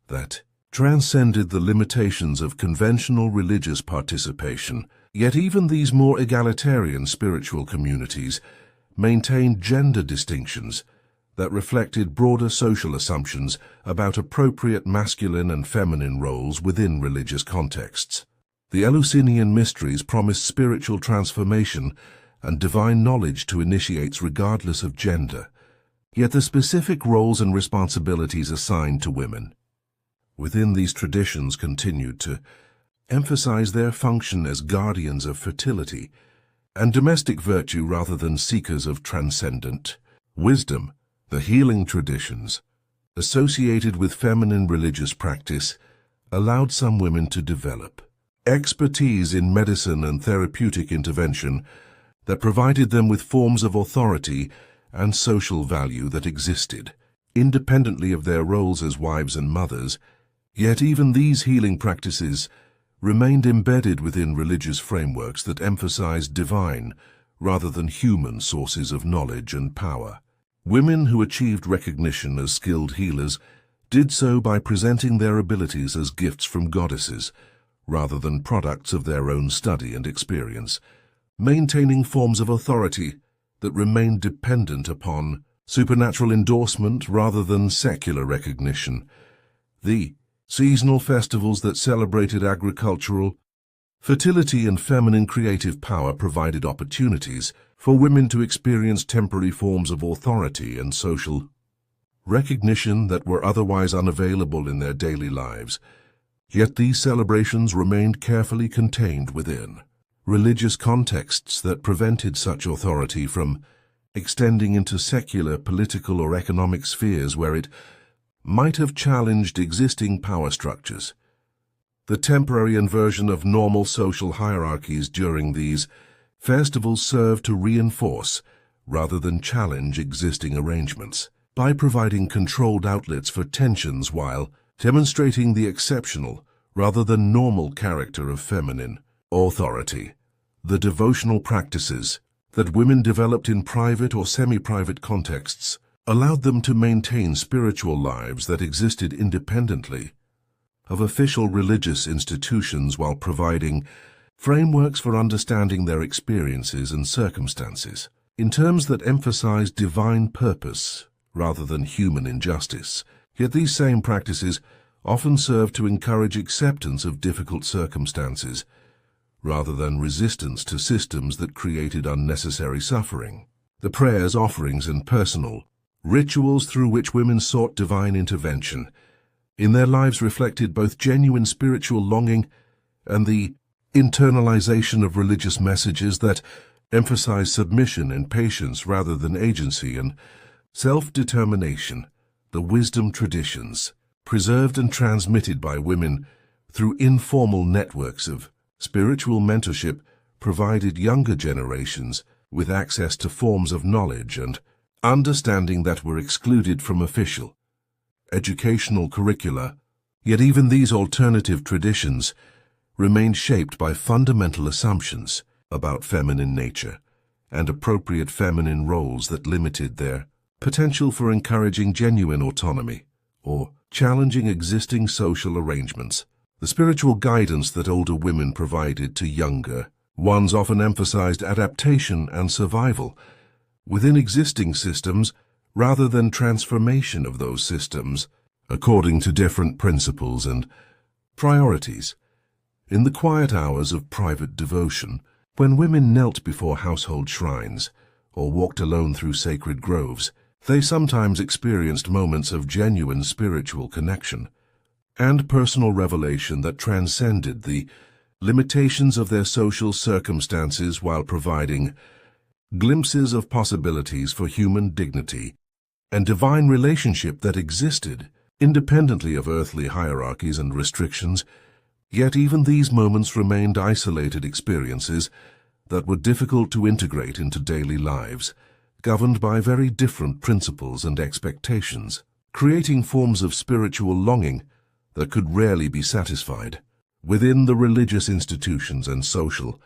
that transcended the limitations of conventional religious participation. Yet even these more egalitarian spiritual communities maintained gender distinctions that reflected broader social assumptions about appropriate masculine and feminine roles within religious contexts. The Eleusinian mysteries promised spiritual transformation and divine knowledge to initiates regardless of gender, yet the specific roles and responsibilities assigned to women within these traditions continued to emphasize their function as guardians of fertility and domestic virtue rather than seekers of transcendent wisdom. The healing traditions associated with feminine religious practice allowed some women to develop expertise in medicine and therapeutic intervention that provided them with forms of authority and social value that existed independently of their roles as wives and mothers. Yet even these healing practices remained embedded within religious frameworks that emphasized divine rather than human sources of knowledge and power. Women who achieved recognition as skilled healers did so by presenting their abilities as gifts from goddesses rather than products of their own study and experience, maintaining forms of authority that remained dependent upon supernatural endorsement rather than secular recognition. The seasonal festivals that celebrated agricultural fertility and feminine creative power provided opportunities for women to experience temporary forms of authority and social recognition that were otherwise unavailable in their daily lives. Yet these celebrations remained carefully contained within religious contexts that prevented such authority from extending into secular, political, or economic spheres where it might have challenged existing power structures. The temporary inversion of normal social hierarchies during these festivals served to reinforce rather than challenge existing arrangements by providing controlled outlets for tensions while demonstrating the exceptional rather than normal character of feminine authority. The devotional practices that women developed in private or semi-private contexts allowed them to maintain spiritual lives that existed independently of official religious institutions while providing frameworks for understanding their experiences and circumstances in terms that emphasized divine purpose rather than human injustice. Yet these same practices often serve to encourage acceptance of difficult circumstances rather than resistance to systems that created unnecessary suffering. The prayers, offerings, and personal rituals through which women sought divine intervention in their lives reflected both genuine spiritual longing and the internalization of religious messages that emphasize submission and patience rather than agency and self-determination. The wisdom traditions, preserved and transmitted by women through informal networks of spiritual mentorship, provided younger generations with access to forms of knowledge and understanding that were excluded from official educational curricula. Yet even these alternative traditions remained shaped by fundamental assumptions about feminine nature and appropriate feminine roles that limited their potential for encouraging genuine autonomy or challenging existing social arrangements. The spiritual guidance that older women provided to younger ones often emphasized adaptation and survival within existing systems rather than transformation of those systems according to different principles and priorities. In the quiet hours of private devotion, when women knelt before household shrines or walked alone through sacred groves, they sometimes experienced moments of genuine spiritual connection and personal revelation that transcended the limitations of their social circumstances while providing glimpses of possibilities for human dignity and divine relationship that existed independently of earthly hierarchies and restrictions, yet even these moments remained isolated experiences that were difficult to integrate into daily lives, governed by very different principles and expectations, creating forms of spiritual longing that could rarely be satisfied within the religious institutions and social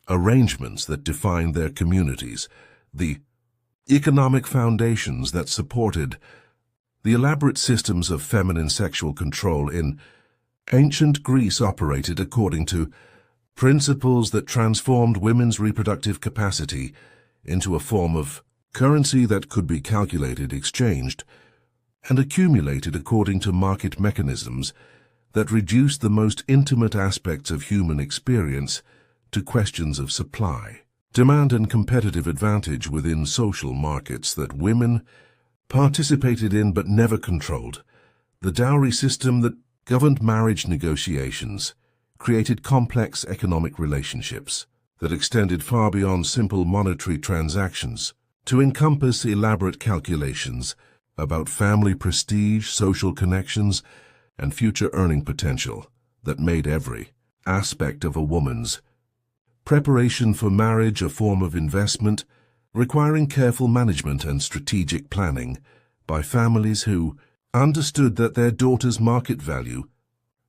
arrangements that defined their communities, the economic foundations that supported the elaborate systems of feminine sexual control in ancient Greece operated according to principles that transformed women's reproductive capacity into a form of currency that could be calculated, exchanged, and accumulated according to market mechanisms that reduced the most intimate aspects of human experience to questions of supply, demand, and competitive advantage within social markets that women participated in but never controlled. The dowry system that governed marriage negotiations created complex economic relationships that extended far beyond simple monetary transactions to encompass elaborate calculations about family prestige, social connections, and future earning potential that made every aspect of a woman's preparation for marriage a form of investment, requiring careful management and strategic planning by families who understood that their daughter's market value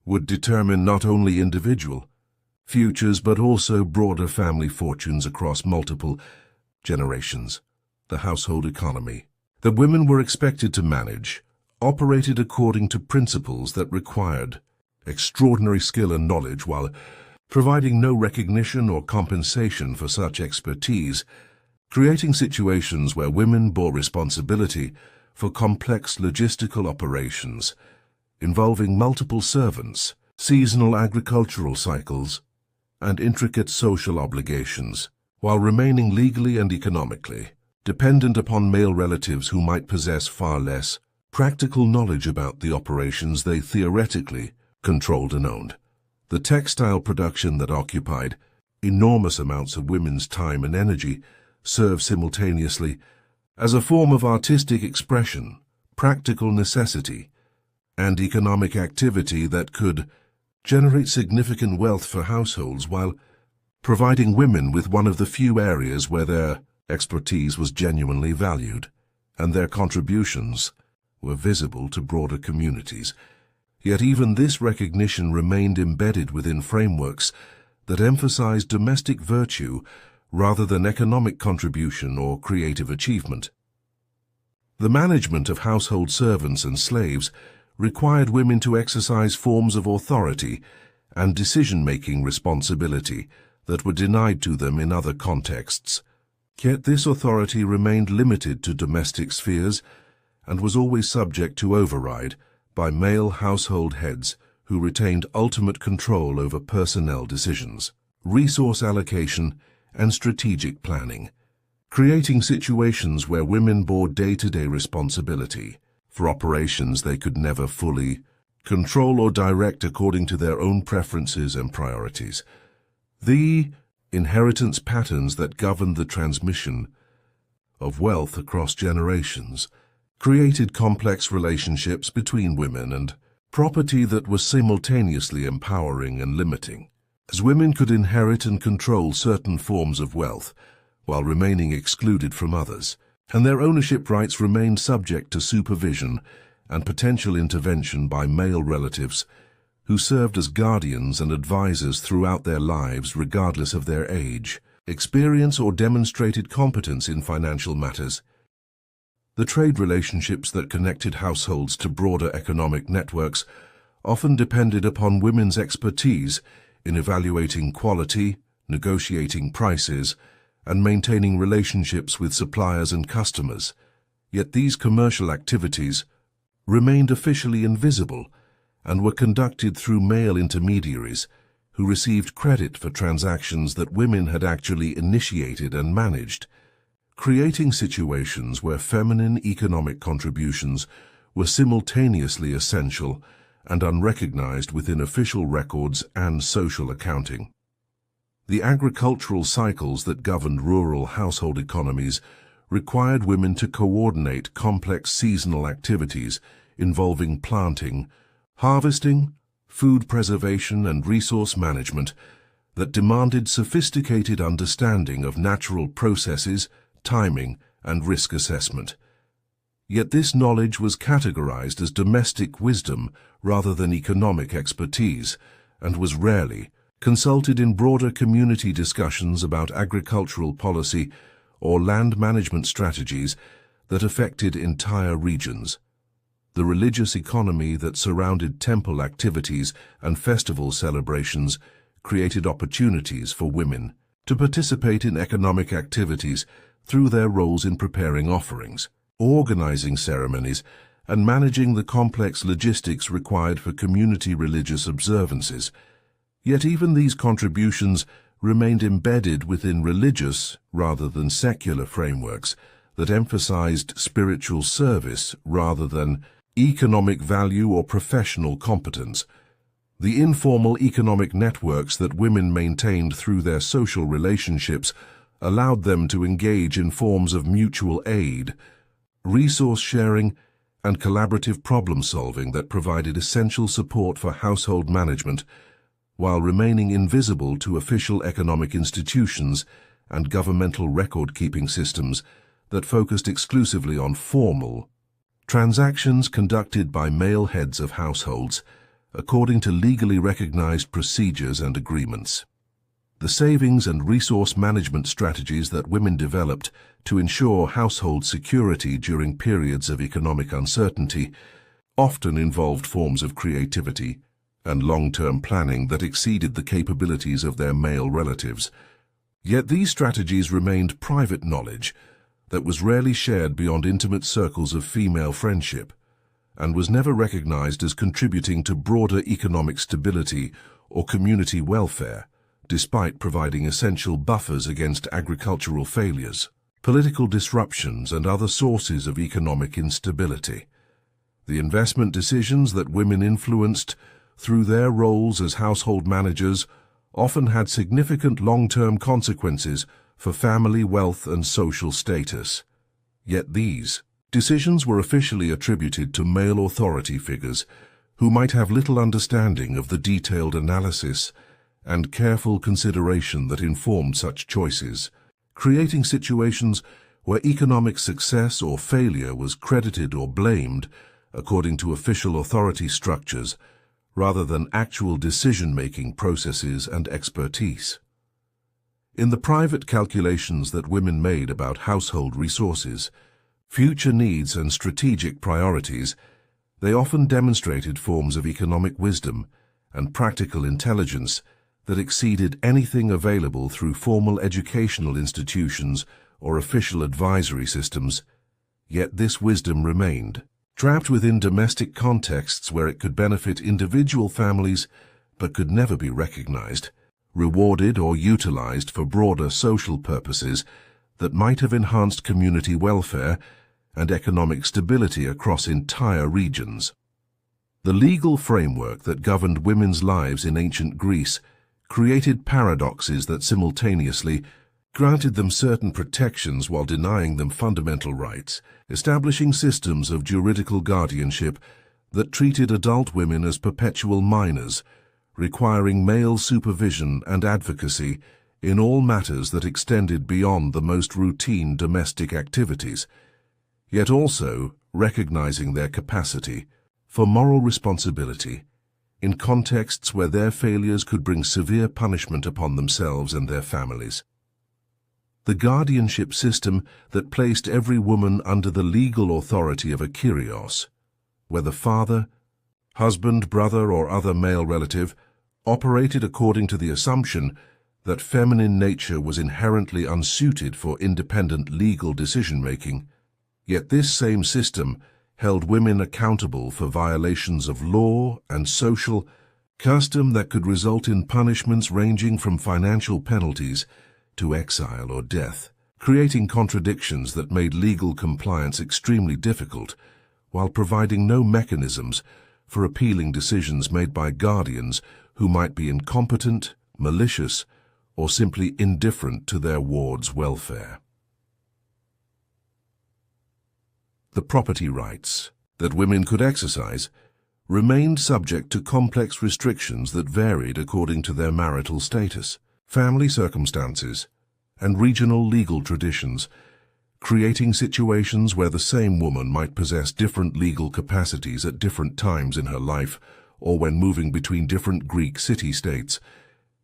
would determine not only individual futures but also broader family fortunes across multiple generations. The household economy that women were expected to manage operated according to principles that required extraordinary skill and knowledge while providing no recognition or compensation for such expertise, creating situations where women bore responsibility for complex logistical operations involving multiple servants, seasonal agricultural cycles, and intricate social obligations, while remaining legally and economically dependent upon male relatives who might possess far less practical knowledge about the operations they theoretically controlled and owned. The textile production that occupied enormous amounts of women's time and energy served simultaneously as a form of artistic expression, practical necessity, and economic activity that could generate significant wealth for households while providing women with one of the few areas where their expertise was genuinely valued and their contributions were visible to broader communities. Yet even this recognition remained embedded within frameworks that emphasized domestic virtue rather than economic contribution or creative achievement. The management of household servants and slaves required women to exercise forms of authority and decision-making responsibility that were denied to them in other contexts. Yet this authority remained limited to domestic spheres and was always subject to override by male household heads who retained ultimate control over personnel decisions, resource allocation, and strategic planning, creating situations where women bore day-to-day responsibility for operations they could never fully control or direct according to their own preferences and priorities. The inheritance patterns that governed the transmission of wealth across generations created complex relationships between women and property that were simultaneously empowering and limiting, as women could inherit and control certain forms of wealth while remaining excluded from others, and their ownership rights remained subject to supervision and potential intervention by male relatives who served as guardians and advisors throughout their lives regardless of their age, experience, or demonstrated competence in financial matters. The trade relationships that connected households to broader economic networks often depended upon women's expertise in evaluating quality, negotiating prices, and maintaining relationships with suppliers and customers. Yet these commercial activities remained officially invisible and were conducted through male intermediaries who received credit for transactions that women had actually initiated and managed, creating situations where feminine economic contributions were simultaneously essential and unrecognized within official records and social accounting. The agricultural cycles that governed rural household economies required women to coordinate complex seasonal activities involving planting, harvesting, food preservation, and resource management that demanded sophisticated understanding of natural processes, timing, and risk assessment. Yet this knowledge was categorized as domestic wisdom rather than economic expertise, and was rarely consulted in broader community discussions about agricultural policy or land management strategies that affected entire regions. The religious economy that surrounded temple activities and festival celebrations created opportunities for women to participate in economic activities through their roles in preparing offerings, organizing ceremonies, and managing the complex logistics required for community religious observances. Yet even these contributions remained embedded within religious rather than secular frameworks that emphasized spiritual service rather than economic value or professional competence. The informal economic networks that women maintained through their social relationships allowed them to engage in forms of mutual aid, resource sharing, and collaborative problem-solving that provided essential support for household management, while remaining invisible to official economic institutions and governmental record-keeping systems that focused exclusively on formal transactions conducted by male heads of households, according to legally recognized procedures and agreements. The savings and resource management strategies that women developed to ensure household security during periods of economic uncertainty often involved forms of creativity and long-term planning that exceeded the capabilities of their male relatives. Yet these strategies remained private knowledge that was rarely shared beyond intimate circles of female friendship, and was never recognized as contributing to broader economic stability or community welfare, despite providing essential buffers against agricultural failures, political disruptions, and other sources of economic instability. The investment decisions that women influenced through their roles as household managers often had significant long-term consequences for family wealth and social status. Yet these decisions were officially attributed to male authority figures who might have little understanding of the detailed analysis and careful consideration that informed such choices, creating situations where economic success or failure was credited or blamed according to official authority structures rather than actual decision-making processes and expertise. In the private calculations that women made about household resources, future needs, and strategic priorities, they often demonstrated forms of economic wisdom and practical intelligence that exceeded anything available through formal educational institutions or official advisory systems. Yet this wisdom remained trapped within domestic contexts where it could benefit individual families but could never be recognized, rewarded, or utilized for broader social purposes that might have enhanced community welfare and economic stability across entire regions. The legal framework that governed women's lives in ancient Greece created paradoxes that simultaneously granted them certain protections while denying them fundamental rights, establishing systems of juridical guardianship that treated adult women as perpetual minors, requiring male supervision and advocacy in all matters that extended beyond the most routine domestic activities, yet also recognizing their capacity for moral responsibility in contexts where their failures could bring severe punishment upon themselves and their families. The guardianship system that placed every woman under the legal authority of a kyrios, whether father, husband, brother, or other male relative, operated according to the assumption that feminine nature was inherently unsuited for independent legal decision-making. Yet this same system held women accountable for violations of law and social custom that could result in punishments ranging from financial penalties to exile or death, creating contradictions that made legal compliance extremely difficult, while providing no mechanisms for appealing decisions made by guardians who might be incompetent, malicious, or simply indifferent to their ward's welfare. The property rights that women could exercise remained subject to complex restrictions that varied according to their marital status, family circumstances, and regional legal traditions, creating situations where the same woman might possess different legal capacities at different times in her life or when moving between different Greek city-states.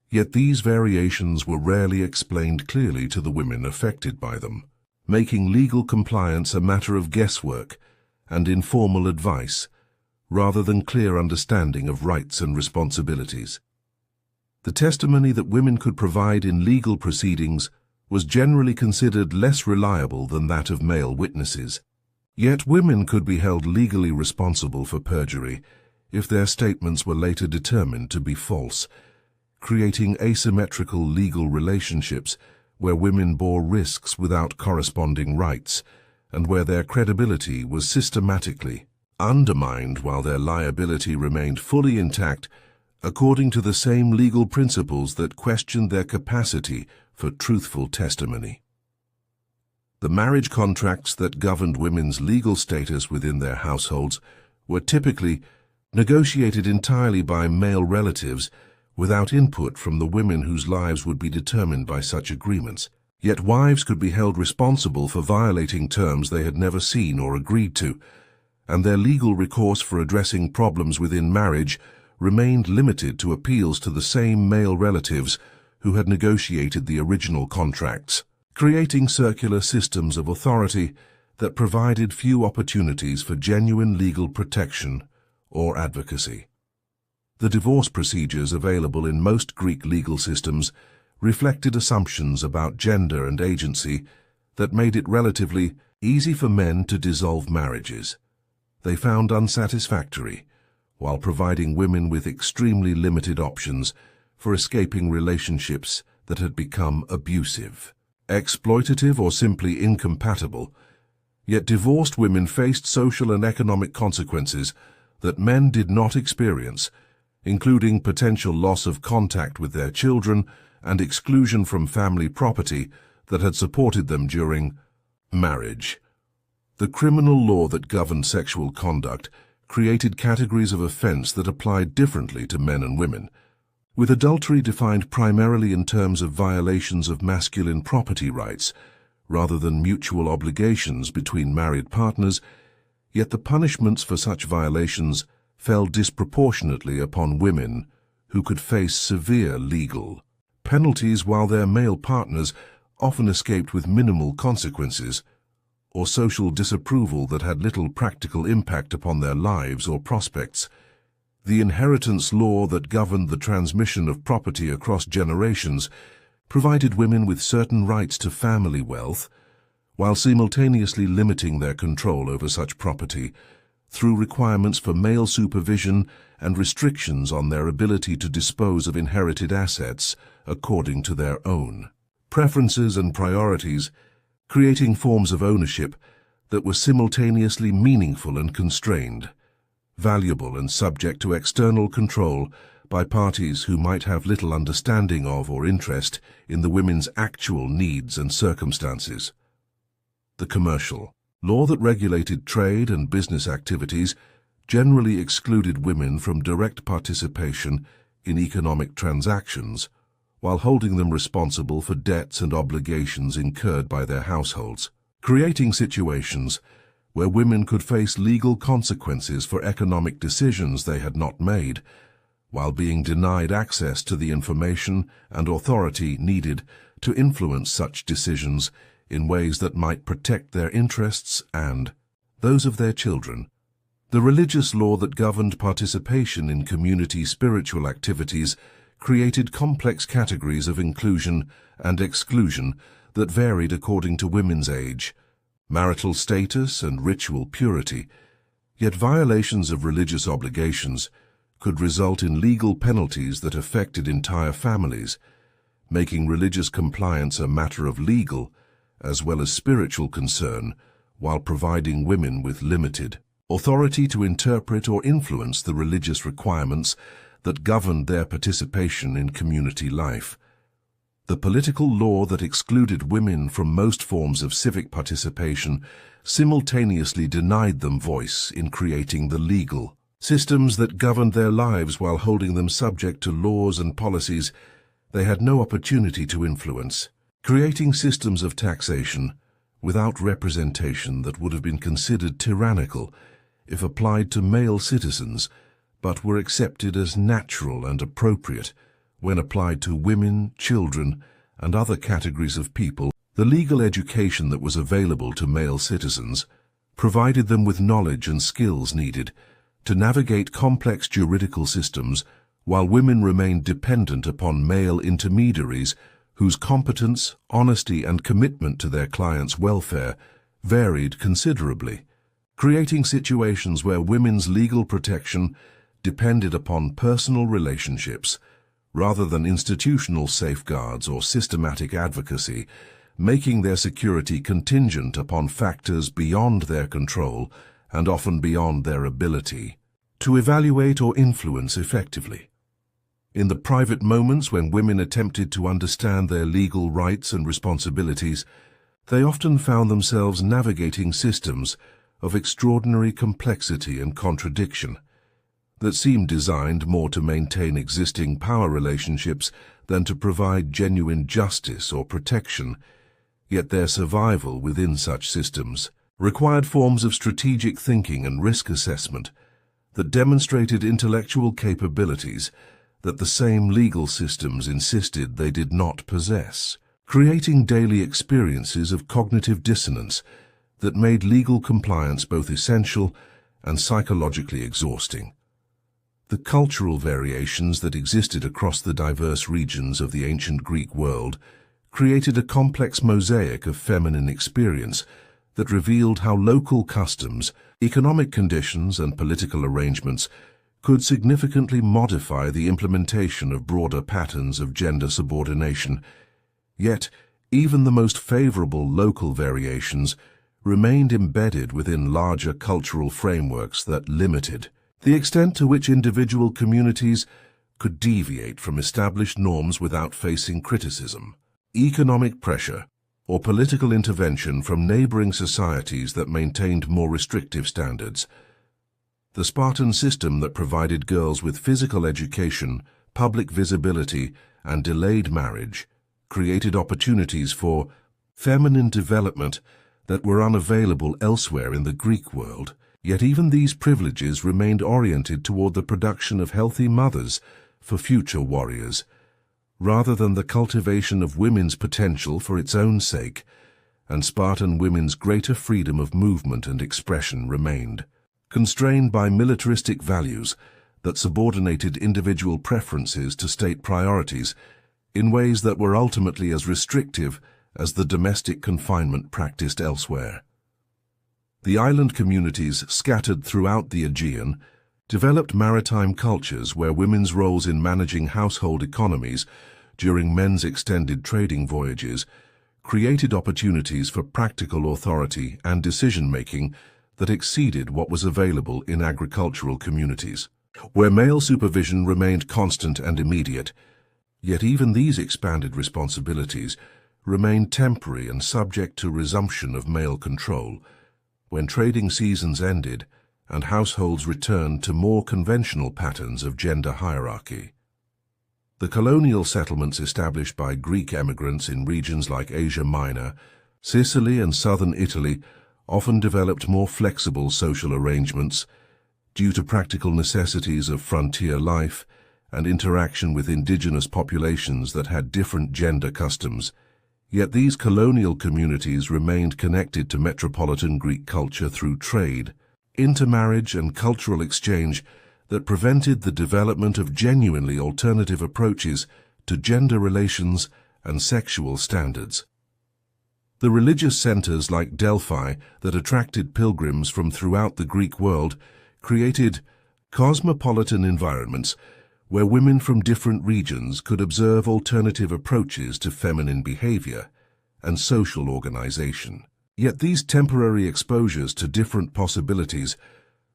Yet these variations were rarely explained clearly to the women affected by them, making legal compliance a matter of guesswork and informal advice, rather than clear understanding of rights and responsibilities. The testimony that women could provide in legal proceedings was generally considered less reliable than that of male witnesses. Yet women could be held legally responsible for perjury if their statements were later determined to be false, creating asymmetrical legal relationships where women bore risks without corresponding rights, and where their credibility was systematically undermined while their liability remained fully intact according to the same legal principles that questioned their capacity for truthful testimony. The marriage contracts that governed women's legal status within their households were typically negotiated entirely by male relatives without input from the women whose lives would be determined by such agreements. Yet wives could be held responsible for violating terms they had never seen or agreed to, and their legal recourse for addressing problems within marriage remained limited to appeals to the same male relatives who had negotiated the original contracts, creating circular systems of authority that provided few opportunities for genuine legal protection or advocacy. The divorce procedures available in most Greek legal systems reflected assumptions about gender and agency that made it relatively easy for men to dissolve marriages they found unsatisfactory, while providing women with extremely limited options for escaping relationships that had become abusive, exploitative, or simply incompatible. Yet divorced women faced social and economic consequences that men did not experience, including potential loss of contact with their children and exclusion from family property that had supported them during marriage. The criminal law that governed sexual conduct created categories of offense that applied differently to men and women, with adultery defined primarily in terms of violations of masculine property rights rather than mutual obligations between married partners. Yet the punishments for such violations fell disproportionately upon women who could face severe legal penalties, while their male partners often escaped with minimal consequences or social disapproval that had little practical impact upon their lives or prospects. The inheritance law that governed the transmission of property across generations provided women with certain rights to family wealth, while simultaneously limiting their control over such property through requirements for male supervision and restrictions on their ability to dispose of inherited assets according to their own preferences and priorities, creating forms of ownership that were simultaneously meaningful and constrained, valuable and subject to external control by parties who might have little understanding of or interest in the women's actual needs and circumstances. The commercial law that regulated trade and business activities generally excluded women from direct participation in economic transactions, while holding them responsible for debts and obligations incurred by their households, creating situations where women could face legal consequences for economic decisions they had not made, while being denied access to the information and authority needed to influence such decisions in ways that might protect their interests and those of their children. The religious law that governed participation in community spiritual activities created complex categories of inclusion and exclusion that varied according to women's age, marital status, and ritual purity. Yet violations of religious obligations could result in legal penalties that affected entire families, making religious compliance a matter of legal as well as spiritual concern, while providing women with limited authority to interpret or influence the religious requirements that governed their participation in community life. The political law that excluded women from most forms of civic participation simultaneously denied them voice in creating the legal systems that governed their lives while holding them subject to laws and policies they had no opportunity to influence, creating systems of taxation without representation that would have been considered tyrannical if applied to male citizens, but were accepted as natural and appropriate when applied to women, children, and other categories of people. The legal education that was available to male citizens provided them with knowledge and skills needed to navigate complex juridical systems, while women remained dependent upon male intermediaries whose competence, honesty, and commitment to their clients' welfare varied considerably, creating situations where women's legal protection depended upon personal relationships rather than institutional safeguards or systematic advocacy, making their security contingent upon factors beyond their control and often beyond their ability to evaluate or influence effectively. In the private moments when women attempted to understand their legal rights and responsibilities, they often found themselves navigating systems of extraordinary complexity and contradiction that seemed designed more to maintain existing power relationships than to provide genuine justice or protection. Yet their survival within such systems required forms of strategic thinking and risk assessment that demonstrated intellectual capabilities that the same legal systems insisted they did not possess, creating daily experiences of cognitive dissonance that made legal compliance both essential and psychologically exhausting. The cultural variations that existed across the diverse regions of the ancient Greek world created a complex mosaic of feminine experience that revealed how local customs, economic conditions, and political arrangements could significantly modify the implementation of broader patterns of gender subordination. Yet, even the most favorable local variations remained embedded within larger cultural frameworks that limited the extent to which individual communities could deviate from established norms without facing criticism, economic pressure, or political intervention from neighboring societies that maintained more restrictive standards. The Spartan system that provided girls with physical education, public visibility, and delayed marriage created opportunities for feminine development that were unavailable elsewhere in the Greek world. Yet even these privileges remained oriented toward the production of healthy mothers for future warriors, rather than the cultivation of women's potential for its own sake, and Spartan women's greater freedom of movement and expression remained constrained by militaristic values that subordinated individual preferences to state priorities in ways that were ultimately as restrictive as the domestic confinement practiced elsewhere. The island communities scattered throughout the Aegean developed maritime cultures where women's roles in managing household economies during men's extended trading voyages created opportunities for practical authority and decision-making that exceeded what was available in agricultural communities, where male supervision remained constant and immediate. Yet even these expanded responsibilities remained temporary and subject to resumption of male control when trading seasons ended and households returned to more conventional patterns of gender hierarchy. The colonial settlements established by Greek emigrants in regions like Asia Minor, Sicily, and southern Italy often developed more flexible social arrangements due to practical necessities of frontier life and interaction with indigenous populations that had different gender customs. Yet these colonial communities remained connected to metropolitan Greek culture through trade, intermarriage, and cultural exchange that prevented the development of genuinely alternative approaches to gender relations and sexual standards. The religious centers like Delphi that attracted pilgrims from throughout the Greek world created cosmopolitan environments where women from different regions could observe alternative approaches to feminine behavior and social organization. Yet these temporary exposures to different possibilities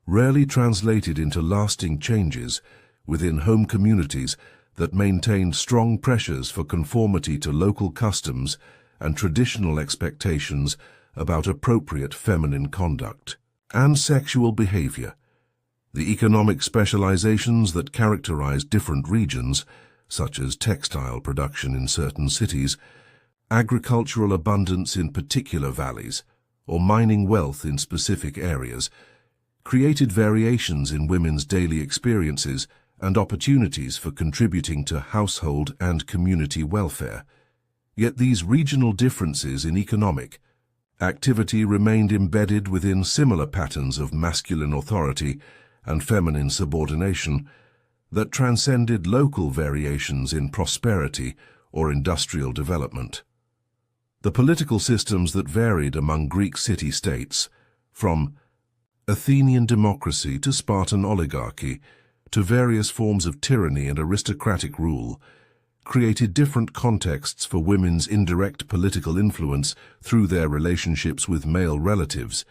rarely translated into lasting changes within home communities that maintained strong pressures for conformity to local customs and traditional expectations about appropriate feminine conduct and sexual behavior. The economic specializations that characterize different regions, such as textile production in certain cities, agricultural abundance in particular valleys, or mining wealth in specific areas, created variations in women's daily experiences and opportunities for contributing to household and community welfare. Yet these regional differences in economic activity remained embedded within similar patterns of masculine authority and feminine subordination that transcended local variations in prosperity or industrial development. The political systems that varied among Greek city-states, from Athenian democracy to Spartan oligarchy to various forms of tyranny and aristocratic rule, created different contexts for women's indirect political influence through their relationships with male relatives.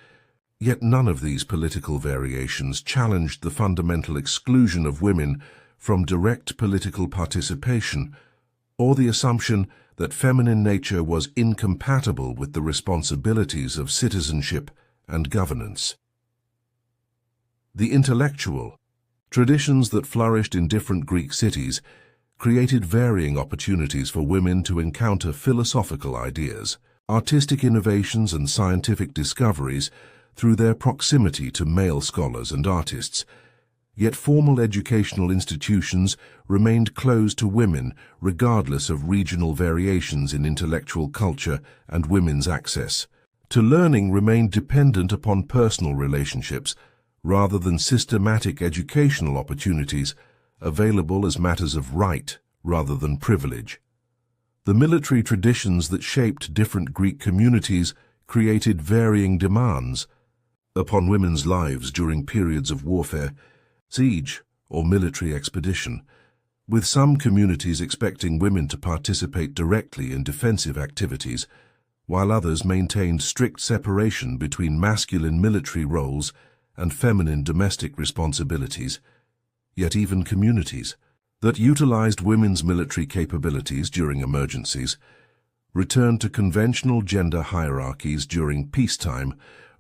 Yet none of these political variations challenged the fundamental exclusion of women from direct political participation, or the assumption that feminine nature was incompatible with the responsibilities of citizenship and governance. The intellectual traditions that flourished in different Greek cities created varying opportunities for women to encounter philosophical ideas, artistic innovations, and scientific discoveries through their proximity to male scholars and artists. Yet formal educational institutions remained closed to women regardless of regional variations in intellectual culture, and women's access to learning remained dependent upon personal relationships rather than systematic educational opportunities available as matters of right rather than privilege. The military traditions that shaped different Greek communities created varying demands upon women's lives during periods of warfare, siege, or military expedition, with some communities expecting women to participate directly in defensive activities, while others maintained strict separation between masculine military roles and feminine domestic responsibilities. Yet even communities that utilized women's military capabilities during emergencies returned to conventional gender hierarchies during peacetime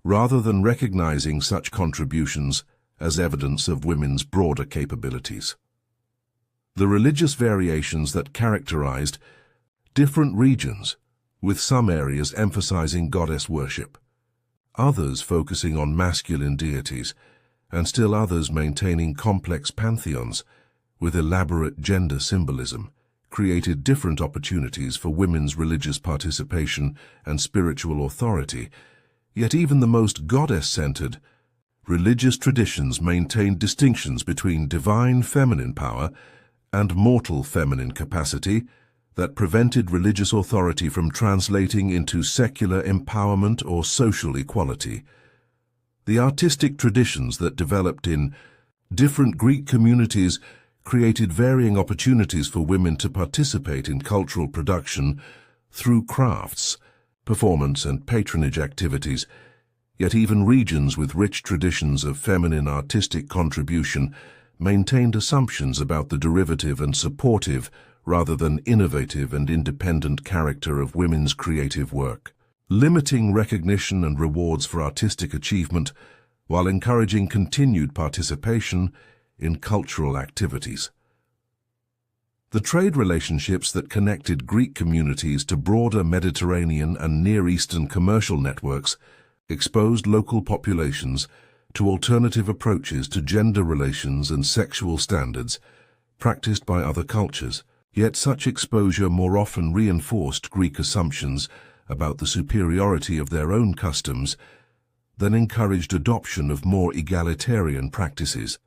rather than recognizing such contributions as evidence of women's broader capabilities. The religious variations that characterized different regions, with some areas emphasizing goddess worship, others focusing on masculine deities, and still others maintaining complex pantheons with elaborate gender symbolism, created different opportunities for women's religious participation and spiritual authority. Yet even the most goddess-centered religious traditions maintained distinctions between divine feminine power and mortal feminine capacity that prevented religious authority from translating into secular empowerment or social equality. The artistic traditions that developed in different Greek communities created varying opportunities for women to participate in cultural production through crafts, performance, and patronage activities. Yet even regions with rich traditions of feminine artistic contribution maintained assumptions about the derivative and supportive rather than innovative and independent character of women's creative work, limiting recognition and rewards for artistic achievement while encouraging continued participation in cultural activities. The trade relationships that connected Greek communities to broader Mediterranean and Near Eastern commercial networks exposed local populations to alternative approaches to gender relations and sexual standards practiced by other cultures. Yet such exposure more often reinforced Greek assumptions about the superiority of their own customs than encouraged adoption of more egalitarian practices,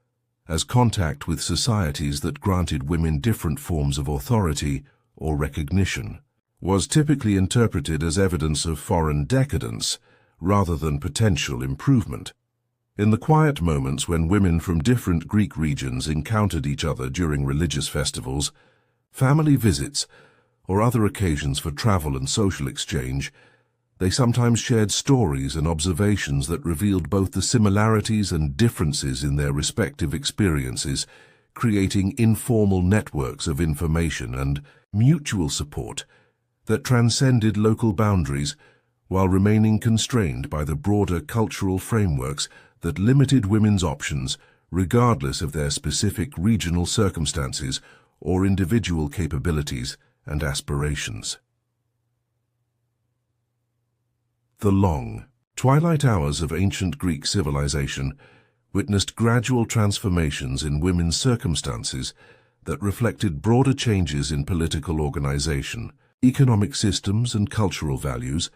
as contact with societies that granted women different forms of authority or recognition was typically interpreted as evidence of foreign decadence rather than potential improvement. In the quiet moments when women from different Greek regions encountered each other during religious festivals, family visits, or other occasions for travel and social exchange, they sometimes shared stories and observations that revealed both the similarities and differences in their respective experiences, creating informal networks of information and mutual support that transcended local boundaries while remaining constrained by the broader cultural frameworks that limited women's options regardless of their specific regional circumstances or individual capabilities and aspirations. The long, twilight hours of ancient Greek civilization witnessed gradual transformations in women's circumstances that reflected broader changes in political organization, economic systems, and cultural values,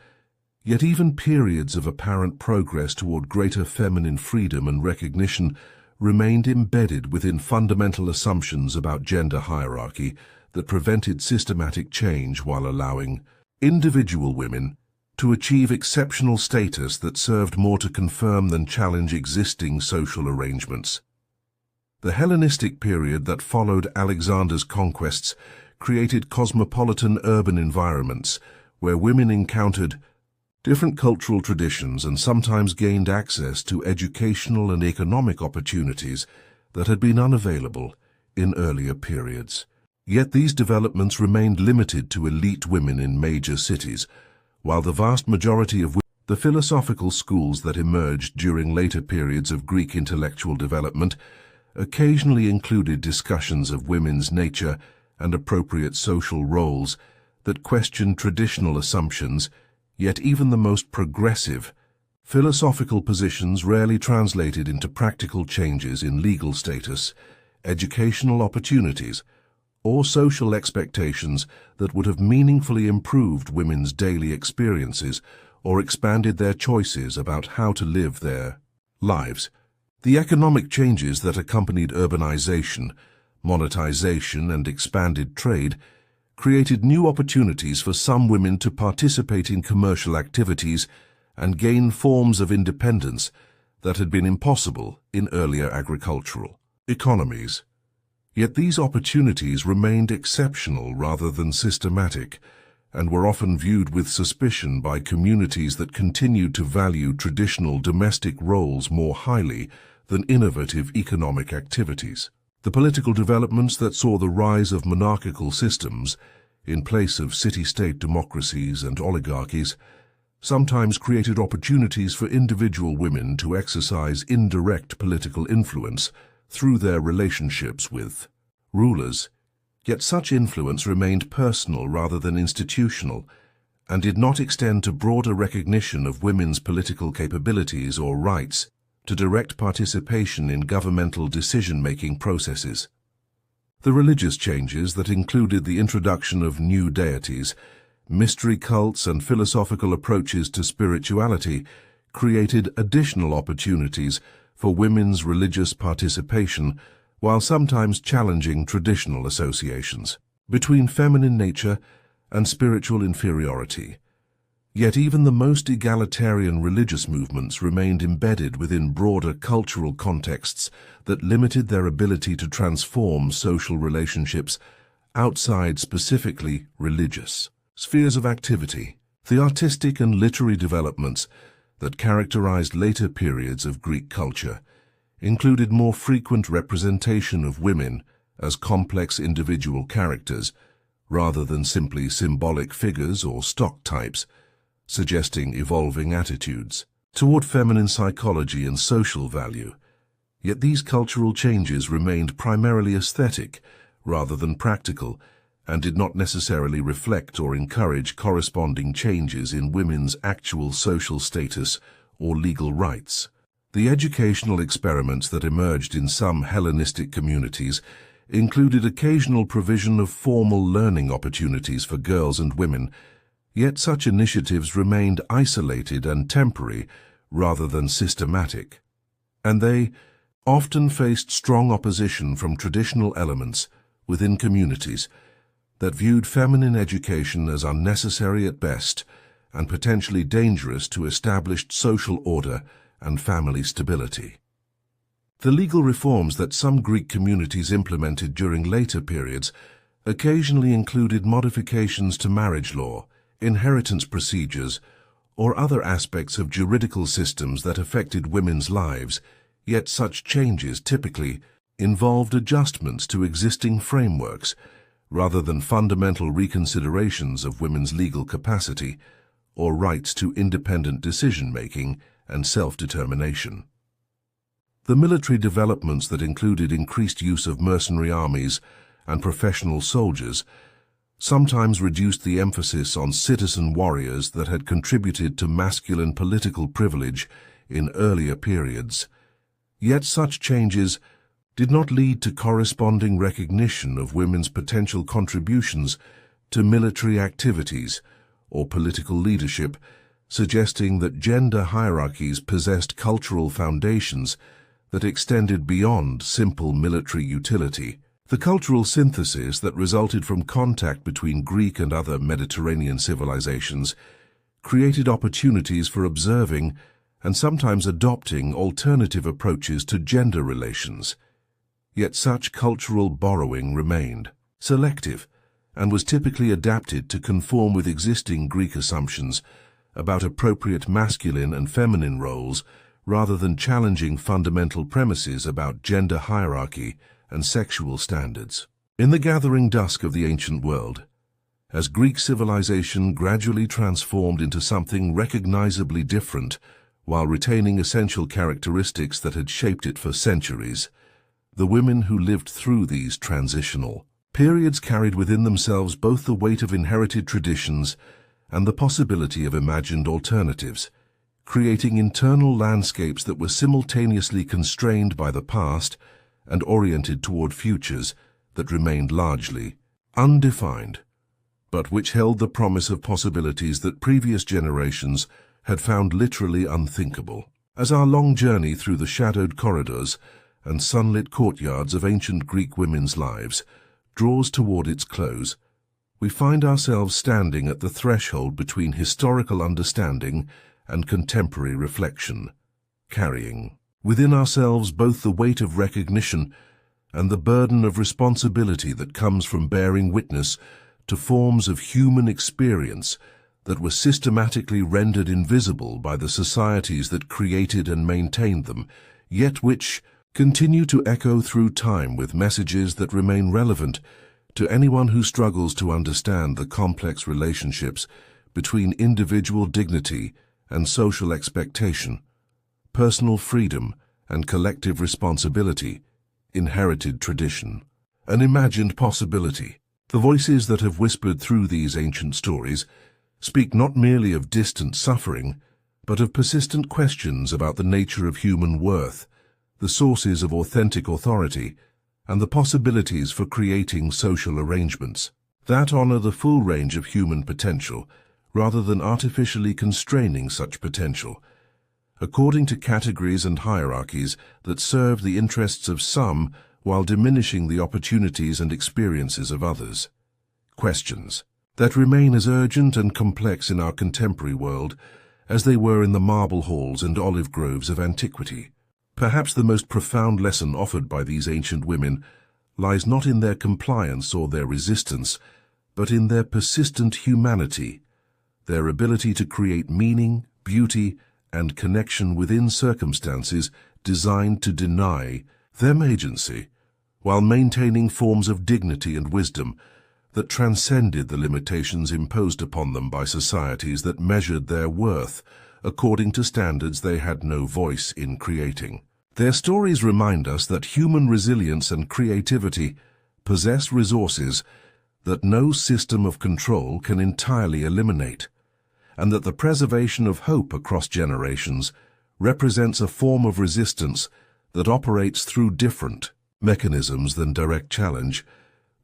yet even periods of apparent progress toward greater feminine freedom and recognition remained embedded within fundamental assumptions about gender hierarchy that prevented systematic change while allowing individual women to achieve exceptional status that served more to confirm than challenge existing social arrangements. The Hellenistic period that followed Alexander's conquests created cosmopolitan urban environments where women encountered different cultural traditions and sometimes gained access to educational and economic opportunities that had been unavailable in earlier periods. Yet these developments remained limited to elite women in major cities, while the vast majority of the philosophical schools that emerged during later periods of Greek intellectual development occasionally included discussions of women's nature and appropriate social roles that questioned traditional assumptions, yet even the most progressive philosophical positions rarely translated into practical changes in legal status, educational opportunities, or social expectations that would have meaningfully improved women's daily experiences or expanded their choices about how to live their lives. The economic changes that accompanied urbanization, monetization, and expanded trade created new opportunities for some women to participate in commercial activities and gain forms of independence that had been impossible in earlier agricultural economies. Yet these opportunities remained exceptional rather than systematic, and were often viewed with suspicion by communities that continued to value traditional domestic roles more highly than innovative economic activities. The political developments that saw the rise of monarchical systems in place of city-state democracies and oligarchies sometimes created opportunities for individual women to exercise indirect political influence through their relationships with rulers. Yet such influence remained personal rather than institutional, and did not extend to broader recognition of women's political capabilities or rights to direct participation in governmental decision-making processes. The religious changes that included the introduction of new deities, mystery cults, and philosophical approaches to spirituality created additional opportunities for women's religious participation, while sometimes challenging traditional associations between feminine nature and spiritual inferiority. Yet even the most egalitarian religious movements remained embedded within broader cultural contexts that limited their ability to transform social relationships outside specifically religious spheres of activity. The artistic and literary developments that characterized later periods of Greek culture included more frequent representation of women as complex individual characters rather than simply symbolic figures or stock types, suggesting evolving attitudes toward feminine psychology and social value. Yet these cultural changes remained primarily aesthetic rather than practical, and did not necessarily reflect or encourage corresponding changes in women's actual social status or legal rights. The educational experiments that emerged in some Hellenistic communities included occasional provision of formal learning opportunities for girls and women, yet such initiatives remained isolated and temporary rather than systematic, and they often faced strong opposition from traditional elements within communities that viewed feminine education as unnecessary at best and potentially dangerous to established social order and family stability. The legal reforms that some Greek communities implemented during later periods occasionally included modifications to marriage law, inheritance procedures, or other aspects of juridical systems that affected women's lives, yet such changes typically involved adjustments to existing frameworks rather than fundamental reconsiderations of women's legal capacity or rights to independent decision-making and self-determination. The military developments that included increased use of mercenary armies and professional soldiers sometimes reduced the emphasis on citizen warriors that had contributed to masculine political privilege in earlier periods. Yet such changes did not lead to corresponding recognition of women's potential contributions to military activities or political leadership, suggesting that gender hierarchies possessed cultural foundations that extended beyond simple military utility. The cultural synthesis that resulted from contact between Greek and other Mediterranean civilizations created opportunities for observing and sometimes adopting alternative approaches to gender relations. Yet such cultural borrowing remained selective and was typically adapted to conform with existing Greek assumptions about appropriate masculine and feminine roles rather than challenging fundamental premises about gender hierarchy and sexual standards. In the gathering dusk of the ancient world, as Greek civilization gradually transformed into something recognizably different while retaining essential characteristics that had shaped it for centuries, the women who lived through these transitional periods carried within themselves both the weight of inherited traditions and the possibility of imagined alternatives, creating internal landscapes that were simultaneously constrained by the past and oriented toward futures that remained largely undefined, but which held the promise of possibilities that previous generations had found literally unthinkable. As our long journey through the shadowed corridors and sunlit courtyards of ancient Greek women's lives draws toward its close, we find ourselves standing at the threshold between historical understanding and contemporary reflection, carrying within ourselves both the weight of recognition and the burden of responsibility that comes from bearing witness to forms of human experience that were systematically rendered invisible by the societies that created and maintained them, yet which continue to echo through time with messages that remain relevant to anyone who struggles to understand the complex relationships between individual dignity and social expectation, personal freedom and collective responsibility, inherited tradition, an imagined possibility. The voices that have whispered through these ancient stories speak not merely of distant suffering, but of persistent questions about the nature of human worth, the sources of authentic authority, and the possibilities for creating social arrangements that honor the full range of human potential rather than artificially constraining such potential, according to categories and hierarchies that serve the interests of some while diminishing the opportunities and experiences of others. Questions that remain as urgent and complex in our contemporary world as they were in the marble halls and olive groves of antiquity. Perhaps the most profound lesson offered by these ancient women lies not in their compliance or their resistance, but in their persistent humanity, their ability to create meaning, beauty, and connection within circumstances designed to deny them agency, while maintaining forms of dignity and wisdom that transcended the limitations imposed upon them by societies that measured their worth according to standards they had no voice in creating. Their stories remind us that human resilience and creativity possess resources that no system of control can entirely eliminate, and that the preservation of hope across generations represents a form of resistance that operates through different mechanisms than direct challenge,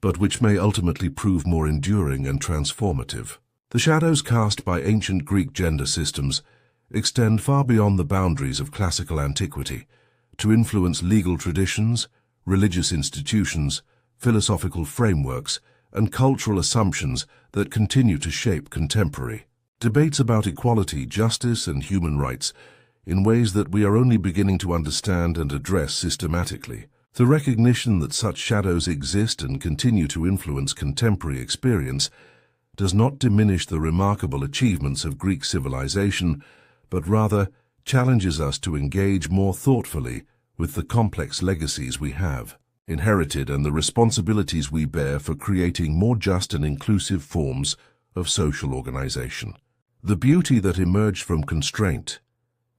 but which may ultimately prove more enduring and transformative. The shadows cast by ancient Greek gender systems extend far beyond the boundaries of classical antiquity to influence legal traditions, religious institutions, philosophical frameworks, and cultural assumptions that continue to shape contemporary debates about equality, justice, and human rights in ways that we are only beginning to understand and address systematically. The recognition that such shadows exist and continue to influence contemporary experience does not diminish the remarkable achievements of Greek civilization, but rather challenges us to engage more thoughtfully with the complex legacies we have inherited and the responsibilities we bear for creating more just and inclusive forms of social organization. The beauty that emerged from constraint,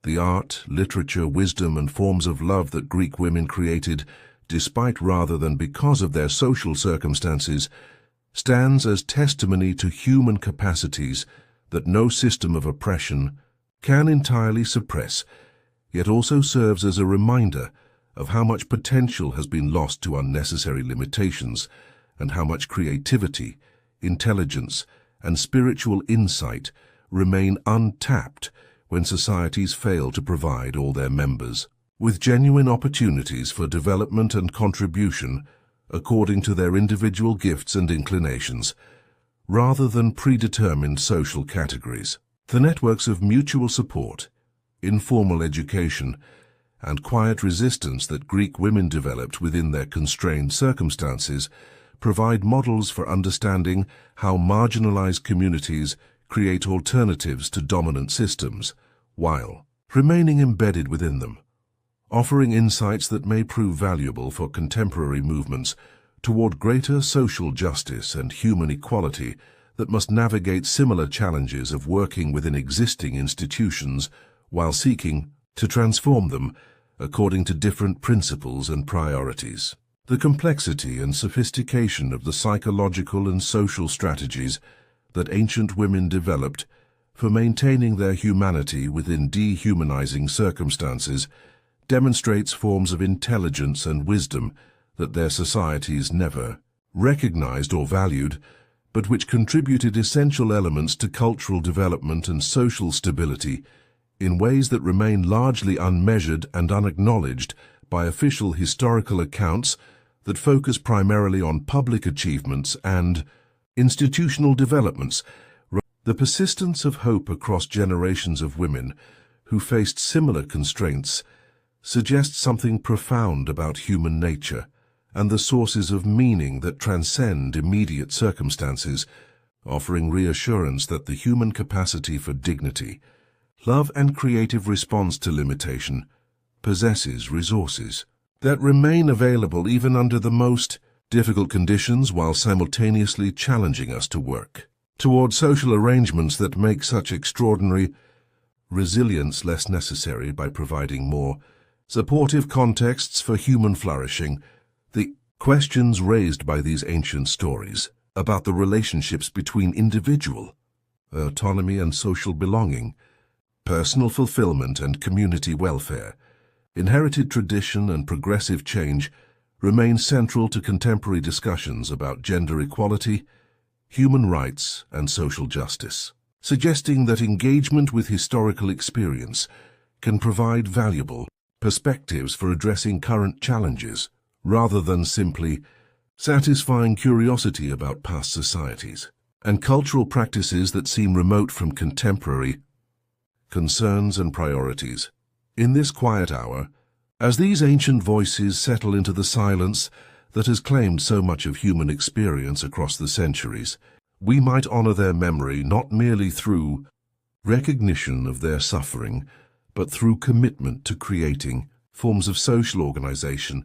the art, literature, wisdom, and forms of love that Greek women created, despite rather than because of their social circumstances, stands as testimony to human capacities that no system of oppression can entirely suppress, yet also serves as a reminder of how much potential has been lost to unnecessary limitations and how much creativity, intelligence, and spiritual insight remain untapped when societies fail to provide all their members with genuine opportunities for development and contribution according to their individual gifts and inclinations, rather than predetermined social categories. The networks of mutual support, informal education, and quiet resistance that Greek women developed within their constrained circumstances provide models for understanding how marginalized communities create alternatives to dominant systems, while remaining embedded within them, offering insights that may prove valuable for contemporary movements toward greater social justice and human equality that must navigate similar challenges of working within existing institutions while seeking to transform them according to different principles and priorities. The complexity and sophistication of the psychological and social strategies that ancient women developed for maintaining their humanity within dehumanizing circumstances demonstrates forms of intelligence and wisdom that their societies never recognized or valued, but which contributed essential elements to cultural development and social stability in ways that remain largely unmeasured and unacknowledged by official historical accounts that focus primarily on public achievements and institutional developments. The persistence of hope across generations of women who faced similar constraints suggests something profound about human nature and the sources of meaning that transcend immediate circumstances, offering reassurance that the human capacity for dignity, love, and creative response to limitation possesses resources that remain available even under the most difficult conditions, while simultaneously challenging us to work toward social arrangements that make such extraordinary resilience less necessary by providing more supportive contexts for human flourishing. The questions raised by these ancient stories about the relationships between individual autonomy and social belonging, personal fulfillment and community welfare, inherited tradition and progressive change remain central to contemporary discussions about gender equality, human rights, and social justice, suggesting that engagement with historical experience can provide valuable perspectives for addressing current challenges, rather than simply satisfying curiosity about past societies and cultural practices that seem remote from contemporary concerns and priorities. In this quiet hour, as these ancient voices settle into the silence that has claimed so much of human experience across the centuries, we might honor their memory not merely through recognition of their suffering, but through commitment to creating forms of social organization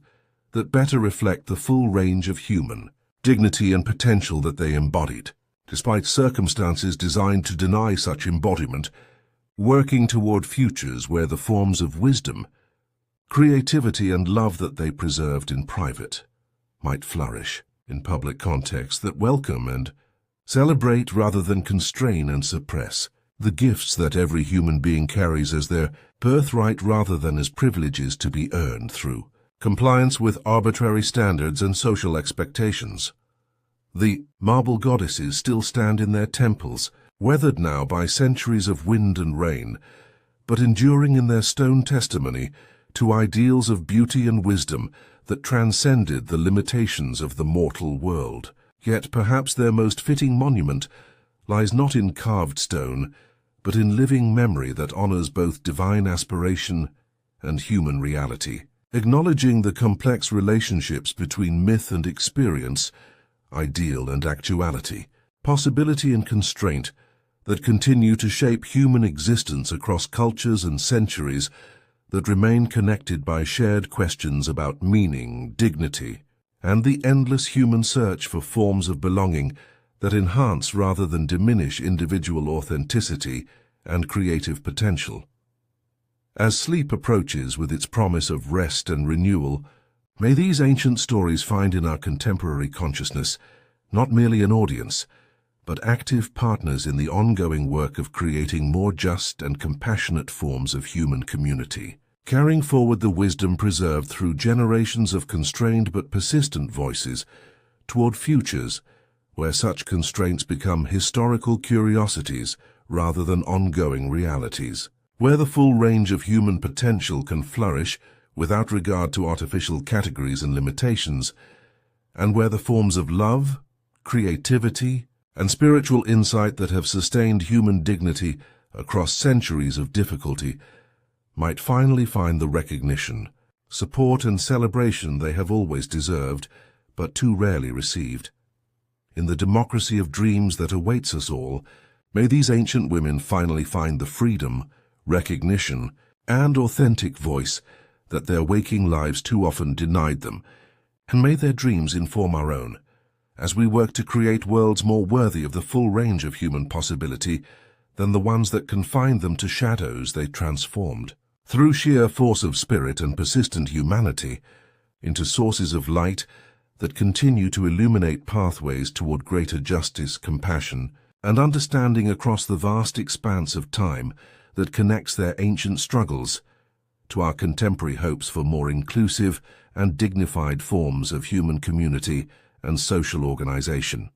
that better reflect the full range of human dignity and potential that they embodied, despite circumstances designed to deny such embodiment, working toward futures where the forms of wisdom, creativity, and love that they preserved in private might flourish in public contexts that welcome and celebrate rather than constrain and suppress the gifts that every human being carries as their birthright rather than as privileges to be earned through compliance with arbitrary standards and social expectations. The marble goddesses still stand in their temples, weathered now by centuries of wind and rain, but enduring in their stone testimony to ideals of beauty and wisdom that transcended the limitations of the mortal world. Yet perhaps their most fitting monument lies not in carved stone, but in living memory that honors both divine aspiration and human reality, acknowledging the complex relationships between myth and experience, ideal and actuality, possibility and constraint that continue to shape human existence across cultures and centuries, that remain connected by shared questions about meaning, dignity, and the endless human search for forms of belonging that enhance rather than diminish individual authenticity and creative potential. As sleep approaches with its promise of rest and renewal, may these ancient stories find in our contemporary consciousness not merely an audience, but active partners in the ongoing work of creating more just and compassionate forms of human community, carrying forward the wisdom preserved through generations of constrained but persistent voices toward futures where such constraints become historical curiosities rather than ongoing realities, where the full range of human potential can flourish without regard to artificial categories and limitations, and where the forms of love, creativity, and spiritual insight that have sustained human dignity across centuries of difficulty might finally find the recognition, support, and celebration they have always deserved, but too rarely received. In the democracy of dreams that awaits us all, may these ancient women finally find the freedom, recognition, and authentic voice that their waking lives too often denied them, and may their dreams inform our own, as we work to create worlds more worthy of the full range of human possibility than the ones that confined them to shadows they transformed, through sheer force of spirit and persistent humanity, into sources of light that continue to illuminate pathways toward greater justice, compassion, and understanding across the vast expanse of time that connects their ancient struggles to our contemporary hopes for more inclusive and dignified forms of human community and social organization.